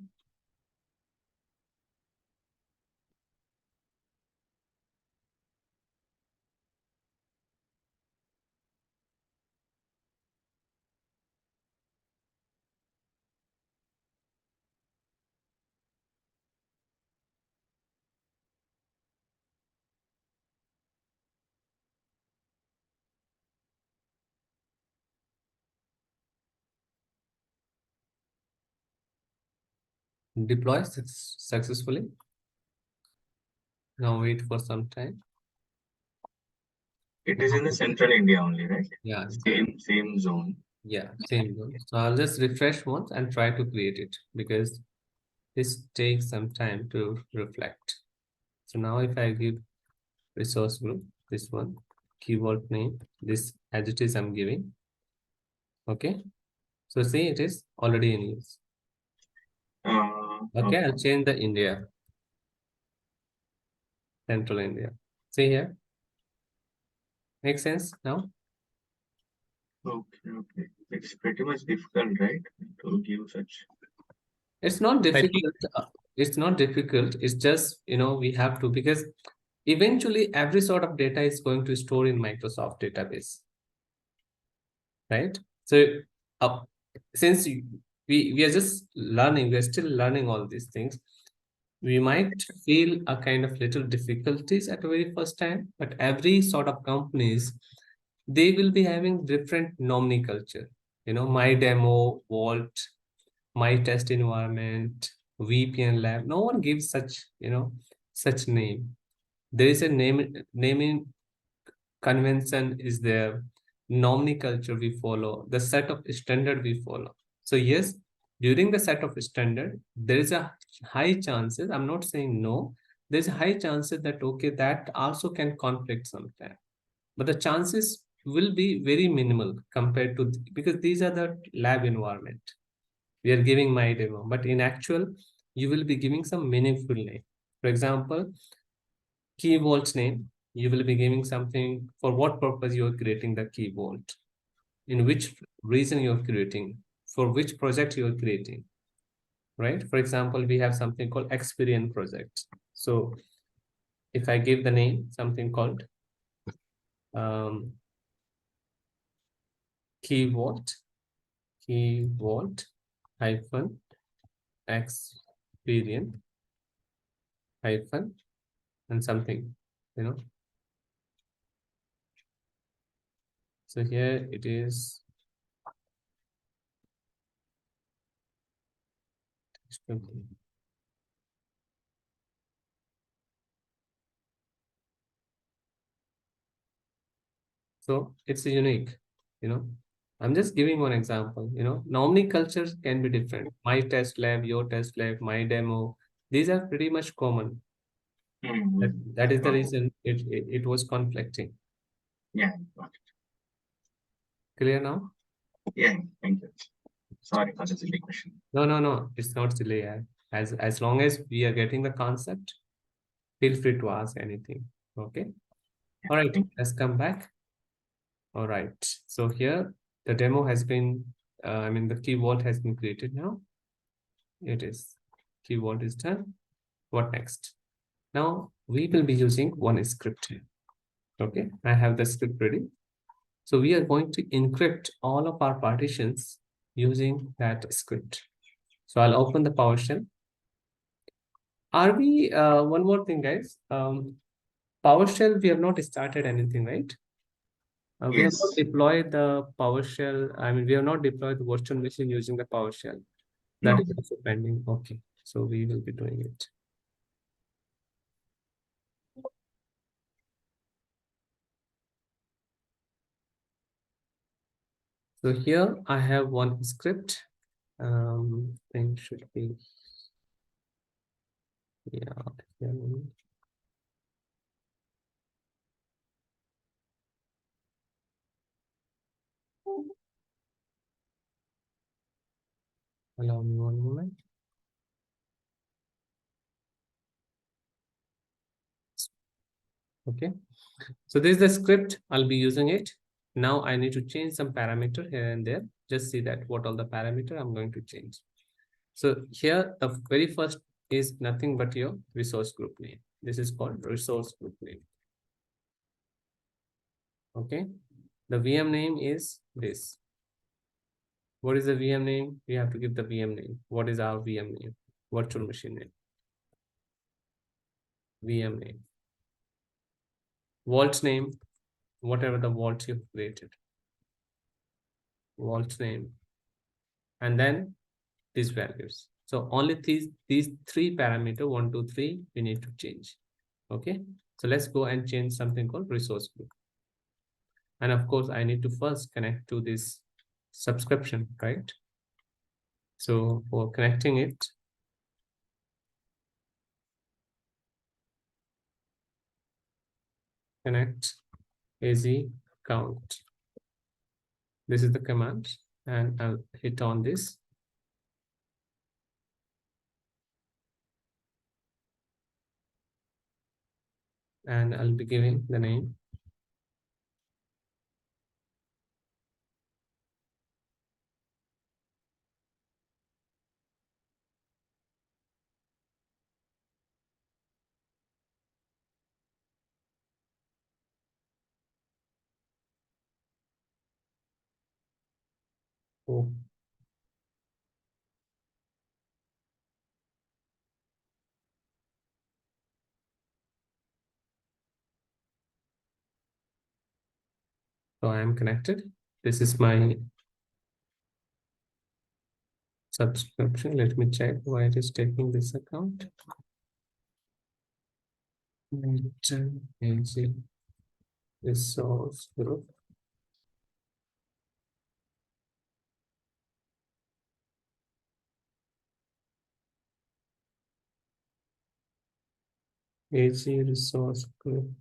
Deploy successfully. Now wait for some time. It is in the central India only, right? Yeah. Same zone. Yeah, same zone. So I'll just refresh once and try to create it because this takes some time to reflect. So now if I give resource group, this one, keyword name, this as it is I'm giving. Okay. So see, it is already in use. Okay, I'll change the India. Central India. See here. Makes sense now? Okay. It's pretty much difficult, right? To give such. It's not difficult. It's not difficult. It's just, we have to, because eventually every sort of data is going to store in Microsoft database. Right? So since we are just learning, we're still learning all these things. we might feel a kind of little difficulties at the very first time, but every sort of companies, they will be having different nomenclature. My demo, Vault, my test environment, VPN lab. No one gives such name. There is a naming convention is there, nomenclature we follow, the set of standard we follow. So yes, during the set of standard, there is a high chances, I'm not saying no, there's a high chances that okay, that also can conflict sometime. But the chances will be very minimal compared to because these are the lab environment. We are giving my demo, but in actual, you will be giving some meaningful name. For example, key vault name, you will be giving something for what purpose you are creating the key vault, in which reason you are creating, for which project you are creating, right? For example, we have something called experience project. So if I give the name something called key vault hyphen experience hyphen and something, you know. So here it is. So it's unique, you know. I'm just giving one example, Normally cultures can be different. My test lab, your test lab, my demo. These are pretty much common. That is the Okay. reason it was conflicting. Yeah. Got it. Clear now? Yeah. Thank you. Sorry for the silly question. No. It's not silly. Yeah. As long as we are getting the concept, feel free to ask anything. Okay. All right. Thank you. Let's come back. All right. So here the demo has been, the key vault has been created now. It is. Key vault is done. What next? Now we will be using one script here. Okay. I have the script ready. So we are going to encrypt all of our partitions using that script. So I'll open the PowerShell. Are we, one more thing, guys. PowerShell, we have not started anything, right? We have not Yes. deployed the PowerShell. We have not deployed the virtual machine using the PowerShell. That No. is also pending. Okay. So we will be doing it. So here I have one script. Thing should be, yeah. Allow me one moment. Okay. So this is the script. I'll be using it. Now I need to change some parameter here and there. Just see that what all the parameter I'm going to change. So here the very first is nothing but your resource group name. This is called resource group name. Okay. The VM name is this. What is the VM name? We have to give the VM name. What is our VM name? Virtual machine name. VM name. Vault name, whatever the vault you've created. Vault name. And then these values. So only these three parameter, 1, 2, 3, we need to change. Okay. So let's go and change something called resource group. And of course, I need to first connect to this subscription, right? So for connecting it, connect az count. This is the command, and I'll hit on this. And I'll be giving the name. Oh. So I am connected. This is my subscription. Let me check why it is taking this account. Easy resource group. Easy resource group.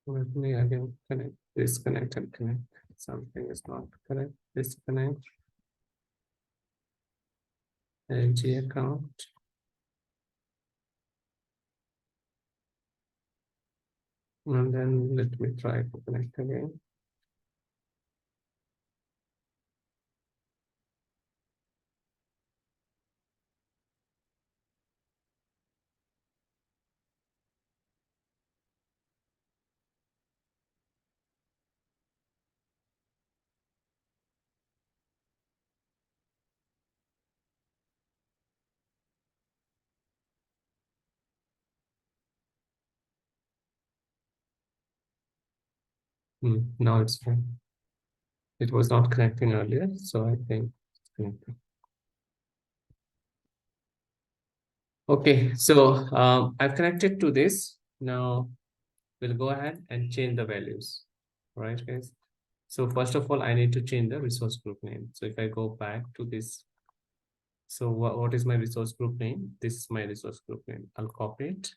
Let me again connect, disconnect and connect. Something is not correct. Disconnect. LG account. And then let me try to connect again. Now it's fine. It was not connecting earlier, so I think it's connecting. Okay, so I've connected to this. Now we'll go ahead and change the values. All right, guys. So first of all, I need to change the resource group name. So if I go back to this, so what is my resource group name? This is my resource group name. I'll copy it,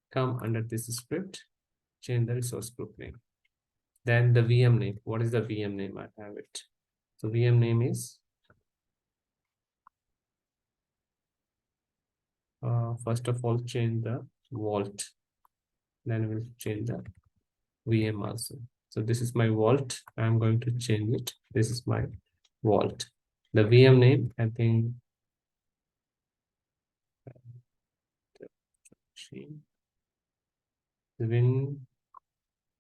come under this script, change the resource group name. Then the VM name. What is the VM name? I have it. So VM name is, first of all, change the vault. Then we'll change the VM also. So this is my vault. I'm going to change it. This is my vault. The VM name, I think, Win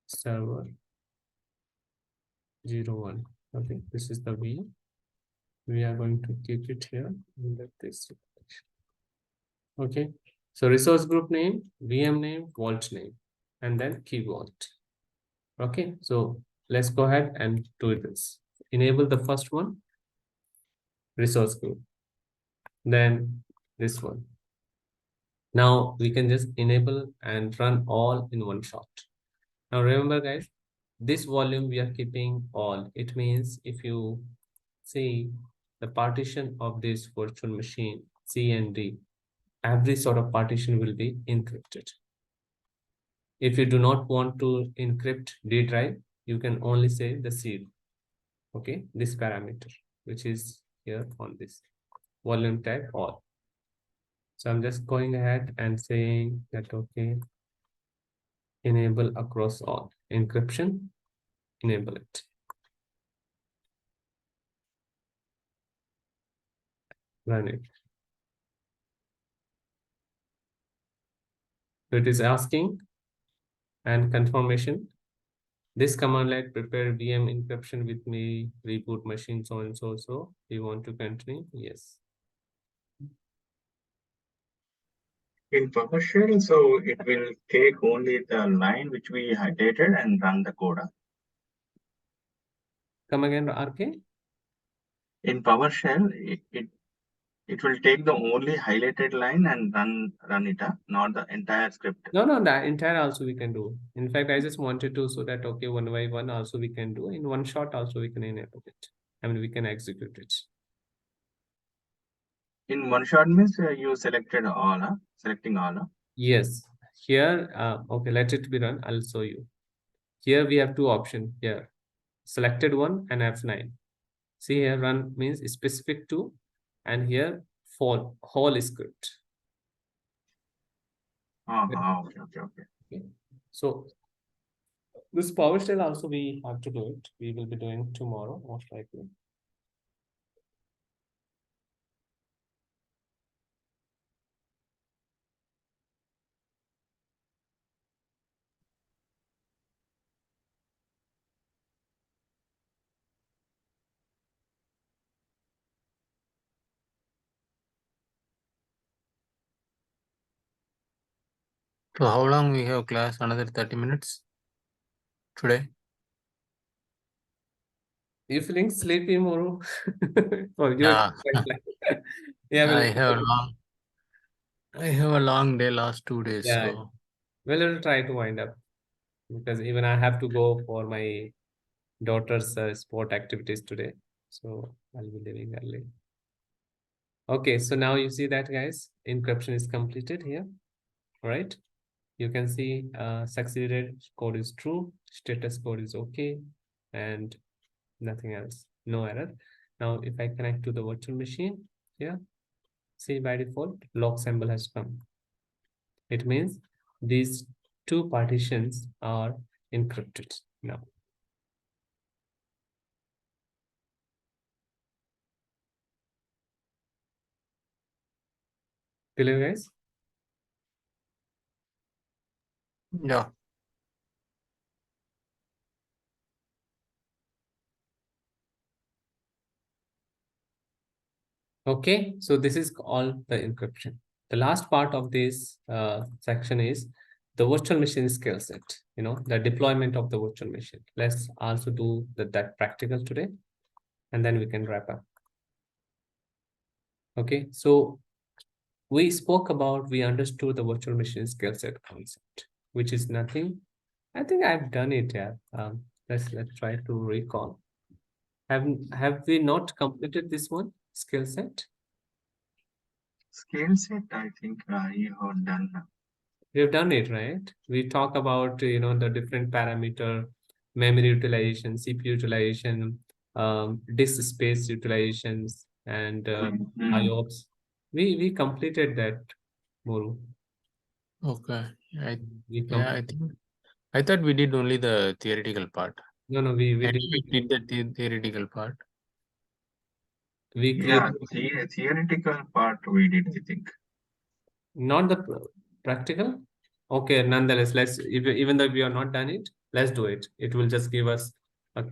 server 01. Okay, this is the VM. We are going to keep it here. Let this. Okay, so resource group name, VM name, vault name, and then key vault. Okay, so let's go ahead and do this. Enable the first one, resource group. Then this one. Now we can just enable and run all in one shot. Now remember, guys, this volume we are keeping all. It means if you see the partition of this virtual machine, C and D, every sort of partition will be encrypted. If you do not want to encrypt D drive, you can only say the C. Okay, this parameter, which is here on this volume tag all. So I'm just going ahead and saying that, okay, enable across all encryption, enable it. Run it. So it is asking and confirmation. This command like prepare VM encryption with me, reboot machine, so and so. So you want to continue? Yes. In PowerShell, so it will take only the line which we highlighted and run the code. Come again, RK? In PowerShell, it will take the only highlighted line and run it, not the entire script. No, the entire also we can do. In fact, I just wanted to so that, okay, one by one also we can do. In one shot also we can enable it. I mean, we can execute it. In one shot means you selected all, selecting all. Yes. Here, okay, let it be run. I'll show you. Here we have two options here. Selected one and F9. See here, run means specific to, and here for whole script. Okay. So this PowerShell also we have to do it. We will be doing tomorrow, most likely. So how long we have class? Another 30 minutes today? You feeling sleepy, Moru? Oh, Yeah. yeah, I have a long day last 2 days. yeah. So We'll try to wind up because even I have to go for my daughter's sport activities today. So I'll be leaving early. Okay, so now you see that, guys, encryption is completed here, right? You can see succeeded code is true, status code is okay, and nothing else, no error. Now, if I connect to the virtual machine here, see by default, log symbol has come. It means these two partitions are encrypted now. Clear, guys? yeah. Okay, so this is all the encryption. The last part of this section is the virtual machine skill set, the deployment of the virtual machine. Let's also do that practical today, and then we can wrap up. Okay, so we understood the virtual machine skill set concept, which is nothing. I think I've done it, yeah. Let's try to recall. Have we not completed this one skill set? Skill set, I think you have done. We've done it, right? We talk about, the different parameter, memory utilization, CPU utilization, disk space utilizations, and IOPS. We completed that, Moru. Okay. We I think I thought we did only the theoretical part. No, we Maybe did. we did the theoretical part. We Yeah, created theoretical part we did, I think. not the practical. Okay, nonetheless, even though we are not done it, let's do it. It will just give us a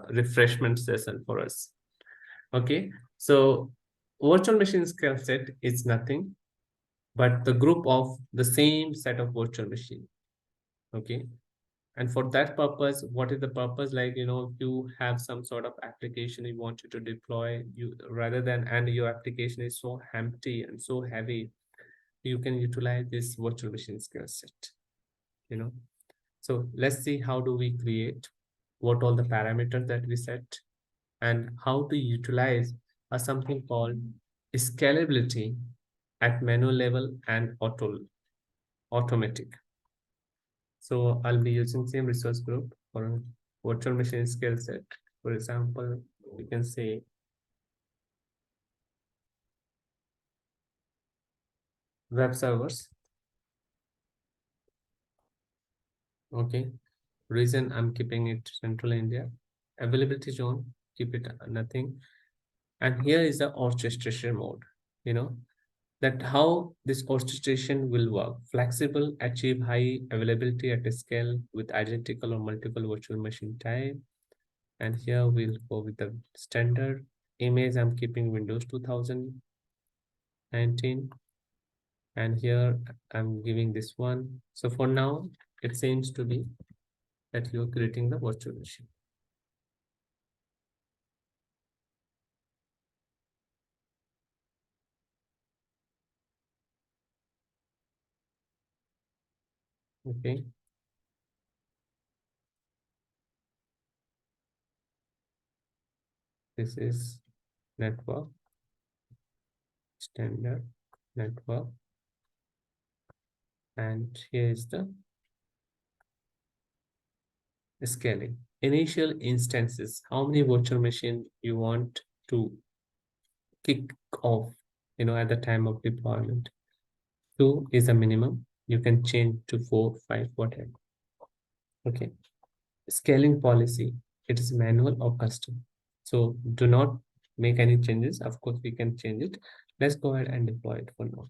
refreshment session for us. Okay, so virtual machine skill set is nothing but the group of the same set of virtual machine. Okay, and for that purpose, what is the purpose? Like, if you have some sort of application you want to deploy, and your application is so empty and so heavy, you can utilize this virtual machine skill set. So let's see how do we create, what all the parameters that we set, and how to utilize something called scalability at manual level and automatic. So I'll be using same resource group for virtual machine skill set. For example, we can say web servers. Okay. Reason I'm keeping it Central India. Availability zone, keep it nothing. And here is the orchestration mode, that how this orchestration will work. Flexible, achieve high availability at a scale with identical or multiple virtual machine type. And here we'll go with the standard image. I'm keeping Windows 2019. And here I'm giving this one. So for now, it seems to be that you're creating the virtual machine. Okay. This is network, standard network. And here is the scaling. initial instances, how many virtual machines you want to kick off, at the time of deployment. 2 is a minimum. You can change to 4, 5, whatever. Okay. Scaling policy, it is manual or custom. So do not make any changes. Of course, we can change it. Let's go ahead and deploy it for now.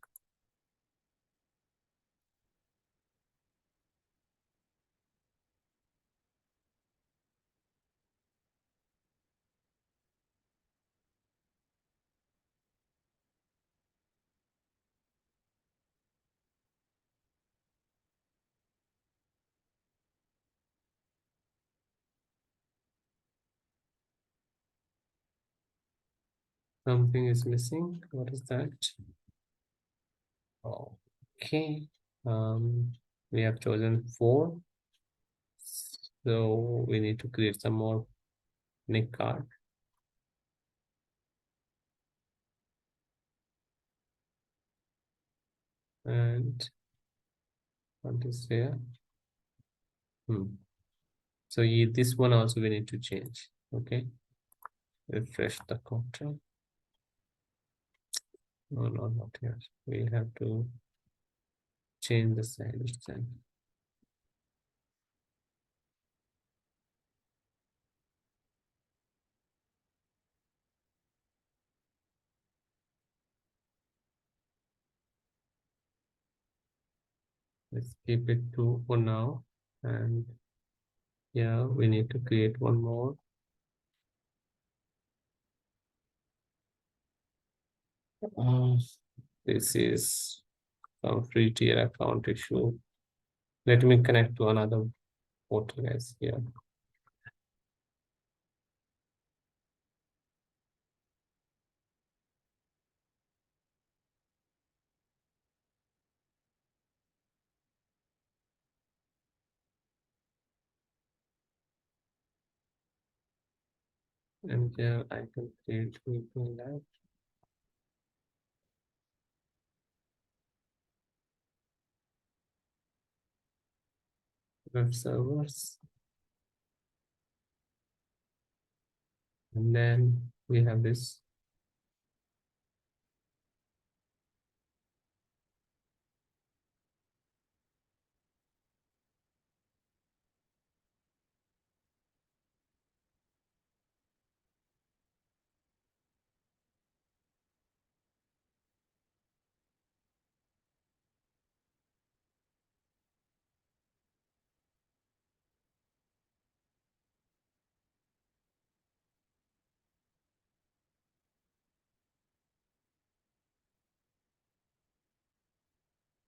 Something is missing. What is that? Okay. We have chosen 4. So we need to create some more nick card. And what is here? So this one also we need to change. Okay. Refresh the content. No, not here. We have to change the size then. Let's keep it 2 for now. And yeah, we need to create one more. This is some free tier account issue. Let me connect to another portal, guys. Here. And here I can create people lab. Web servers. And then we have this.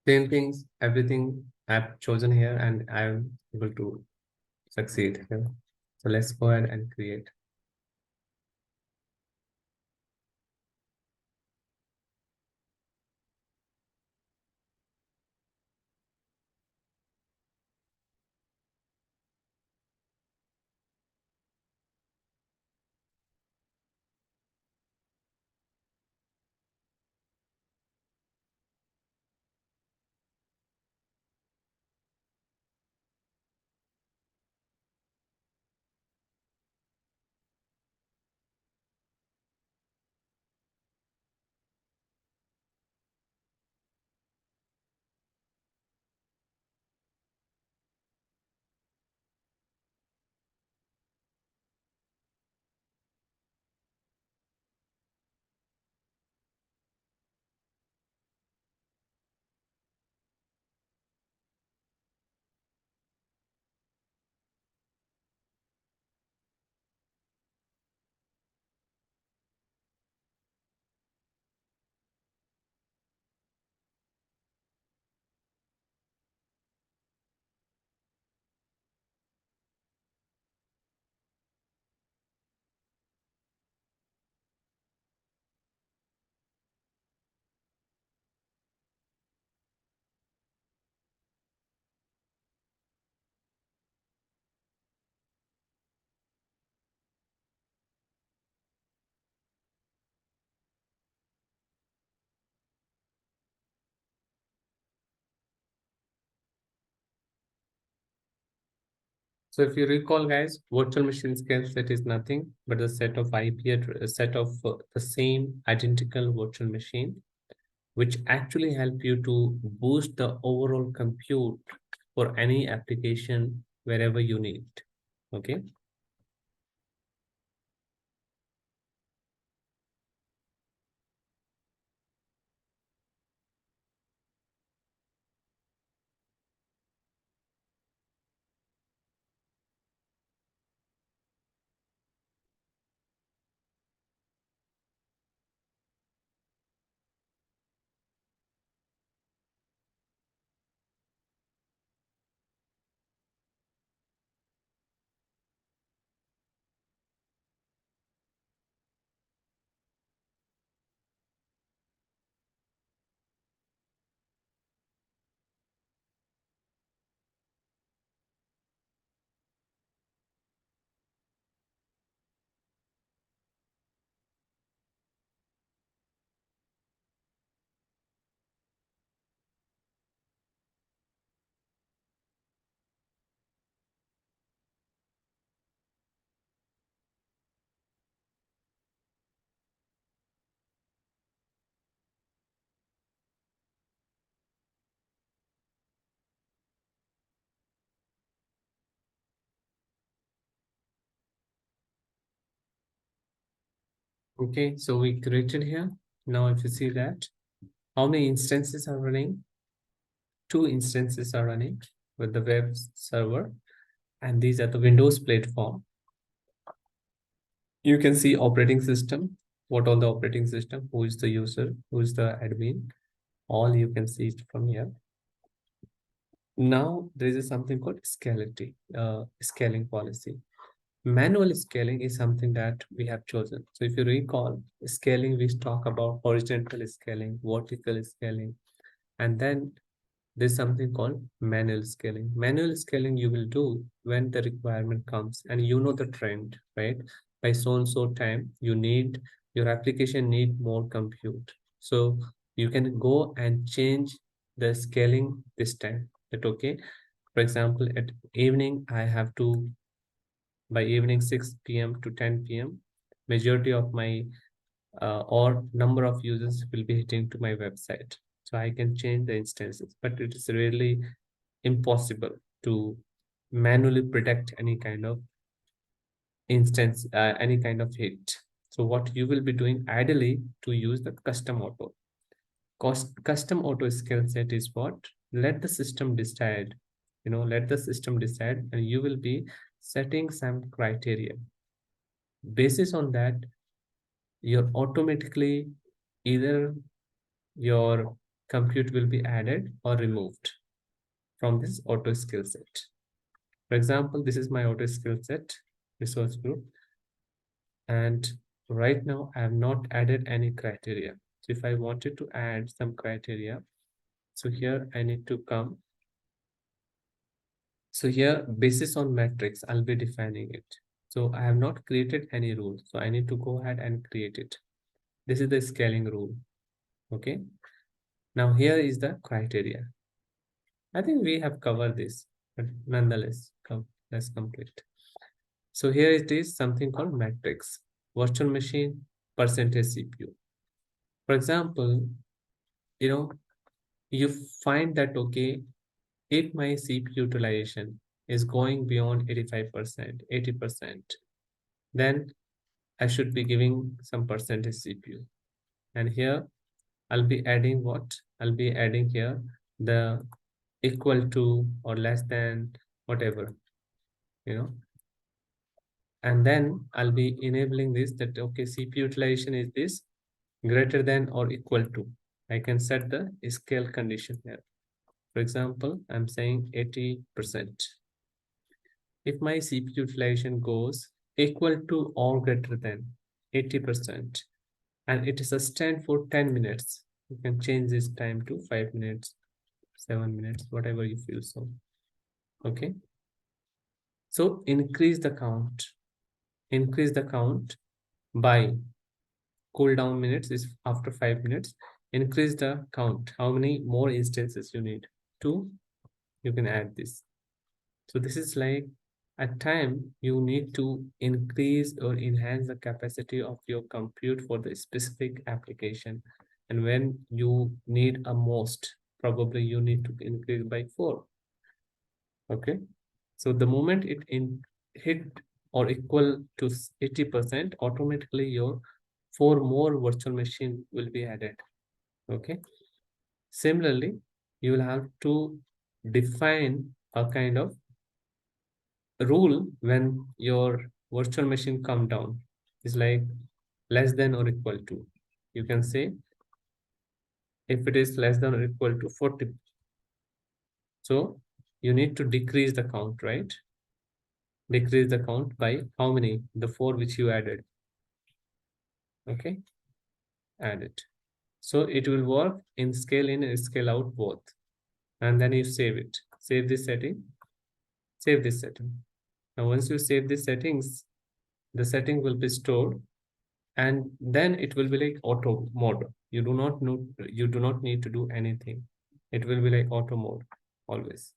Same things, everything I've chosen here and I'm able to succeed here. So let's go ahead and create. So if you recall, guys, virtual machine scale set is nothing but a set of a set of the same identical virtual machine, which actually help you to boost the overall compute for any application wherever you need. Okay. Okay, so we created here. Now, if you see that, how many instances are running? 2 instances are running with the web server, and these are the Windows platform. You can see operating system, what all the operating system, who is the user, who is the admin, all you can see it from here. Now there is something called scaling policy. Manual scaling is something that we have chosen. So if you recall, scaling, we talk about horizontal scaling, vertical scaling, and then there's something called manual scaling. Manual scaling you will do when the requirement comes and you know the trend, right? By so and so time, your application need more compute. So you can go and change the scaling this time. That okay? For example, at evening, I have to, by evening 6 p.m. to 10 p.m., majority of my or number of users will be hitting to my website. So I can change the instances, but it is really impossible to manually predict any kind of instance, any kind of hit. So what you will be doing ideally to use the custom auto. Custom auto skill set is what? Let the system decide. Let the system decide, and you will be setting some criteria. Basis on that, you're automatically either your compute will be added or removed from this auto skill set. For example, this is my auto skill set resource group. And right now I have not added any criteria. So if I wanted to add some criteria, so here I need to come. So here, basis on metrics, I'll be defining it. So I have not created any rule. So I need to go ahead and create it. This is the scaling rule. Okay. Now here is the criteria. I think we have covered this, but nonetheless, let's complete. So here it is, something called matrix, virtual machine, percentage CPU. For example, you find that, okay, if my CPU utilization is going beyond 85%, 80%, then I should be giving some percentage CPU. And here I'll be adding what? I'll be adding here the equal to or less than whatever, and then I'll be enabling this that, okay, CPU utilization is this greater than or equal to. I can set the scale condition here. For example, I'm saying 80%. If my CPU utilization goes equal to or greater than 80%, and it is sustained for 10 minutes, you can change this time to 5 minutes, 7 minutes, whatever you feel so. Okay. So increase the count by cooldown minutes is after 5 minutes. Increase the count. How many more instances you need? 2. You can add this. So this is like at time you need to increase or enhance the capacity of your compute for the specific application. And when you need a most, probably you need to increase by 4. Okay. So the moment it hit or equal to 80%, automatically your 4 more virtual machine will be added. Okay. Similarly, you will have to define a kind of rule when your virtual machine come down. Is like less than or equal to. You can say if it is less than or equal to 40. So you need to decrease the count, right? Decrease the count by how many? The 4 which you added. Okay, add it. So it will work in scale in and scale out both. And then you save it. Save this setting. Save this setting. Now once you save these settings, the setting will be stored, and then it will be like auto mode. You do not need to do anything. It will be like auto mode always.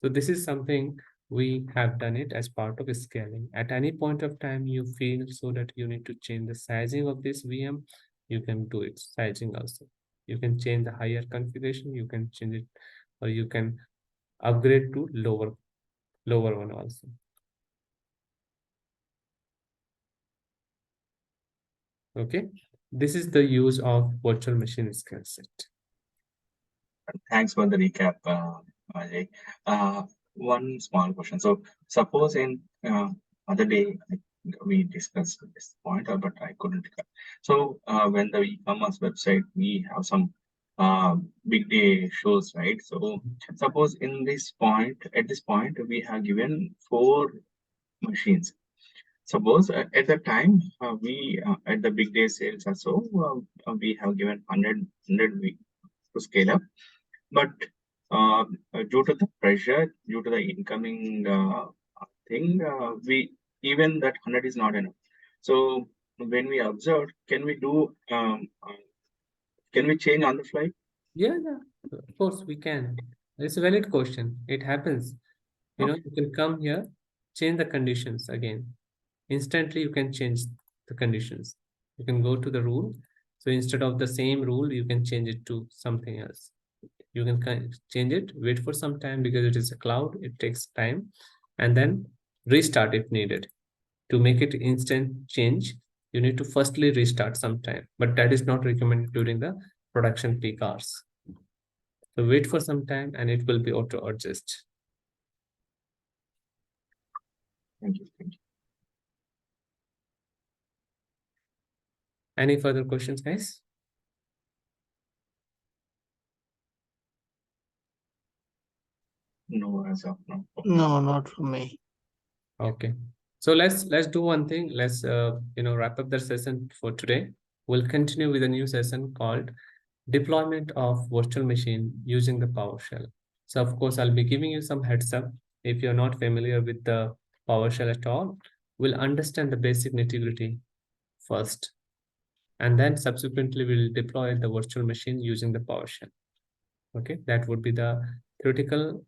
So this is something we have done it as part of scaling. At any point of time you feel so that you need to change the sizing of this VM, you can do it sizing also. You can change the higher configuration, you can change it, or you can upgrade to lower one also. Okay, this is the use of virtual machine skill set. Thanks for the recap, Ajay. One small question. So suppose in other day we discussed this point, but I couldn't. So when the e-commerce website, we have some big day shows, right? So suppose in this point, at this point, we have given 4 machines. Suppose at the time we at the big day sales also we have given 100 week to scale up, but due to the pressure, due to the incoming thing, we even that 100 is not enough. So when we observe, can we do can we change on the fly? Yeah, of course we can. It's a valid question. It happens. You know, you can come here, change the conditions again. Instantly you can change the conditions. You can go to the rule. So instead of the same rule, you can change it to something else. You can change it, wait for some time because it is a cloud, it takes time, and then restart if needed. To make it instant change, you need to firstly restart sometime, but that is not recommended during the production peak hours. So wait for some time and it will be auto adjust. Thank you. Thank you. Any further questions, guys? No, as of now. No, not for me. Okay. So let's do one thing. Let's wrap up the session for today. We'll continue with a new session called deployment of virtual machine using the PowerShell. So of course, I'll be giving you some heads up. If you're not familiar with the PowerShell at all, we'll understand the basic nitty-gritty first. And then subsequently, we'll deploy the virtual machine using the PowerShell. Okay, that would be the theoretical,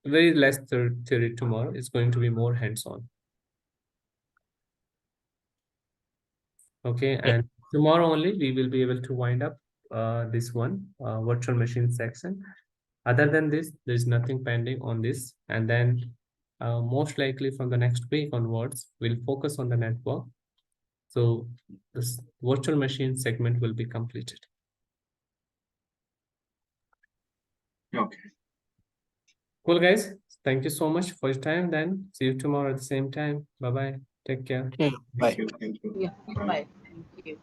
very less theory tomorrow. It's going to be more hands-on. Okay, and tomorrow only we will be able to wind up this one virtual machine section. Other than this, there is nothing pending on this. And then most likely from the next week onwards, we'll focus on the network. So this virtual machine segment will be completed. Okay. Cool, guys. Thank you so much for your time. Then see you tomorrow at the same time. Bye-bye. Take care. Yeah, bye. Thank you. Thank you. Yeah, Bye. bye. Thank you.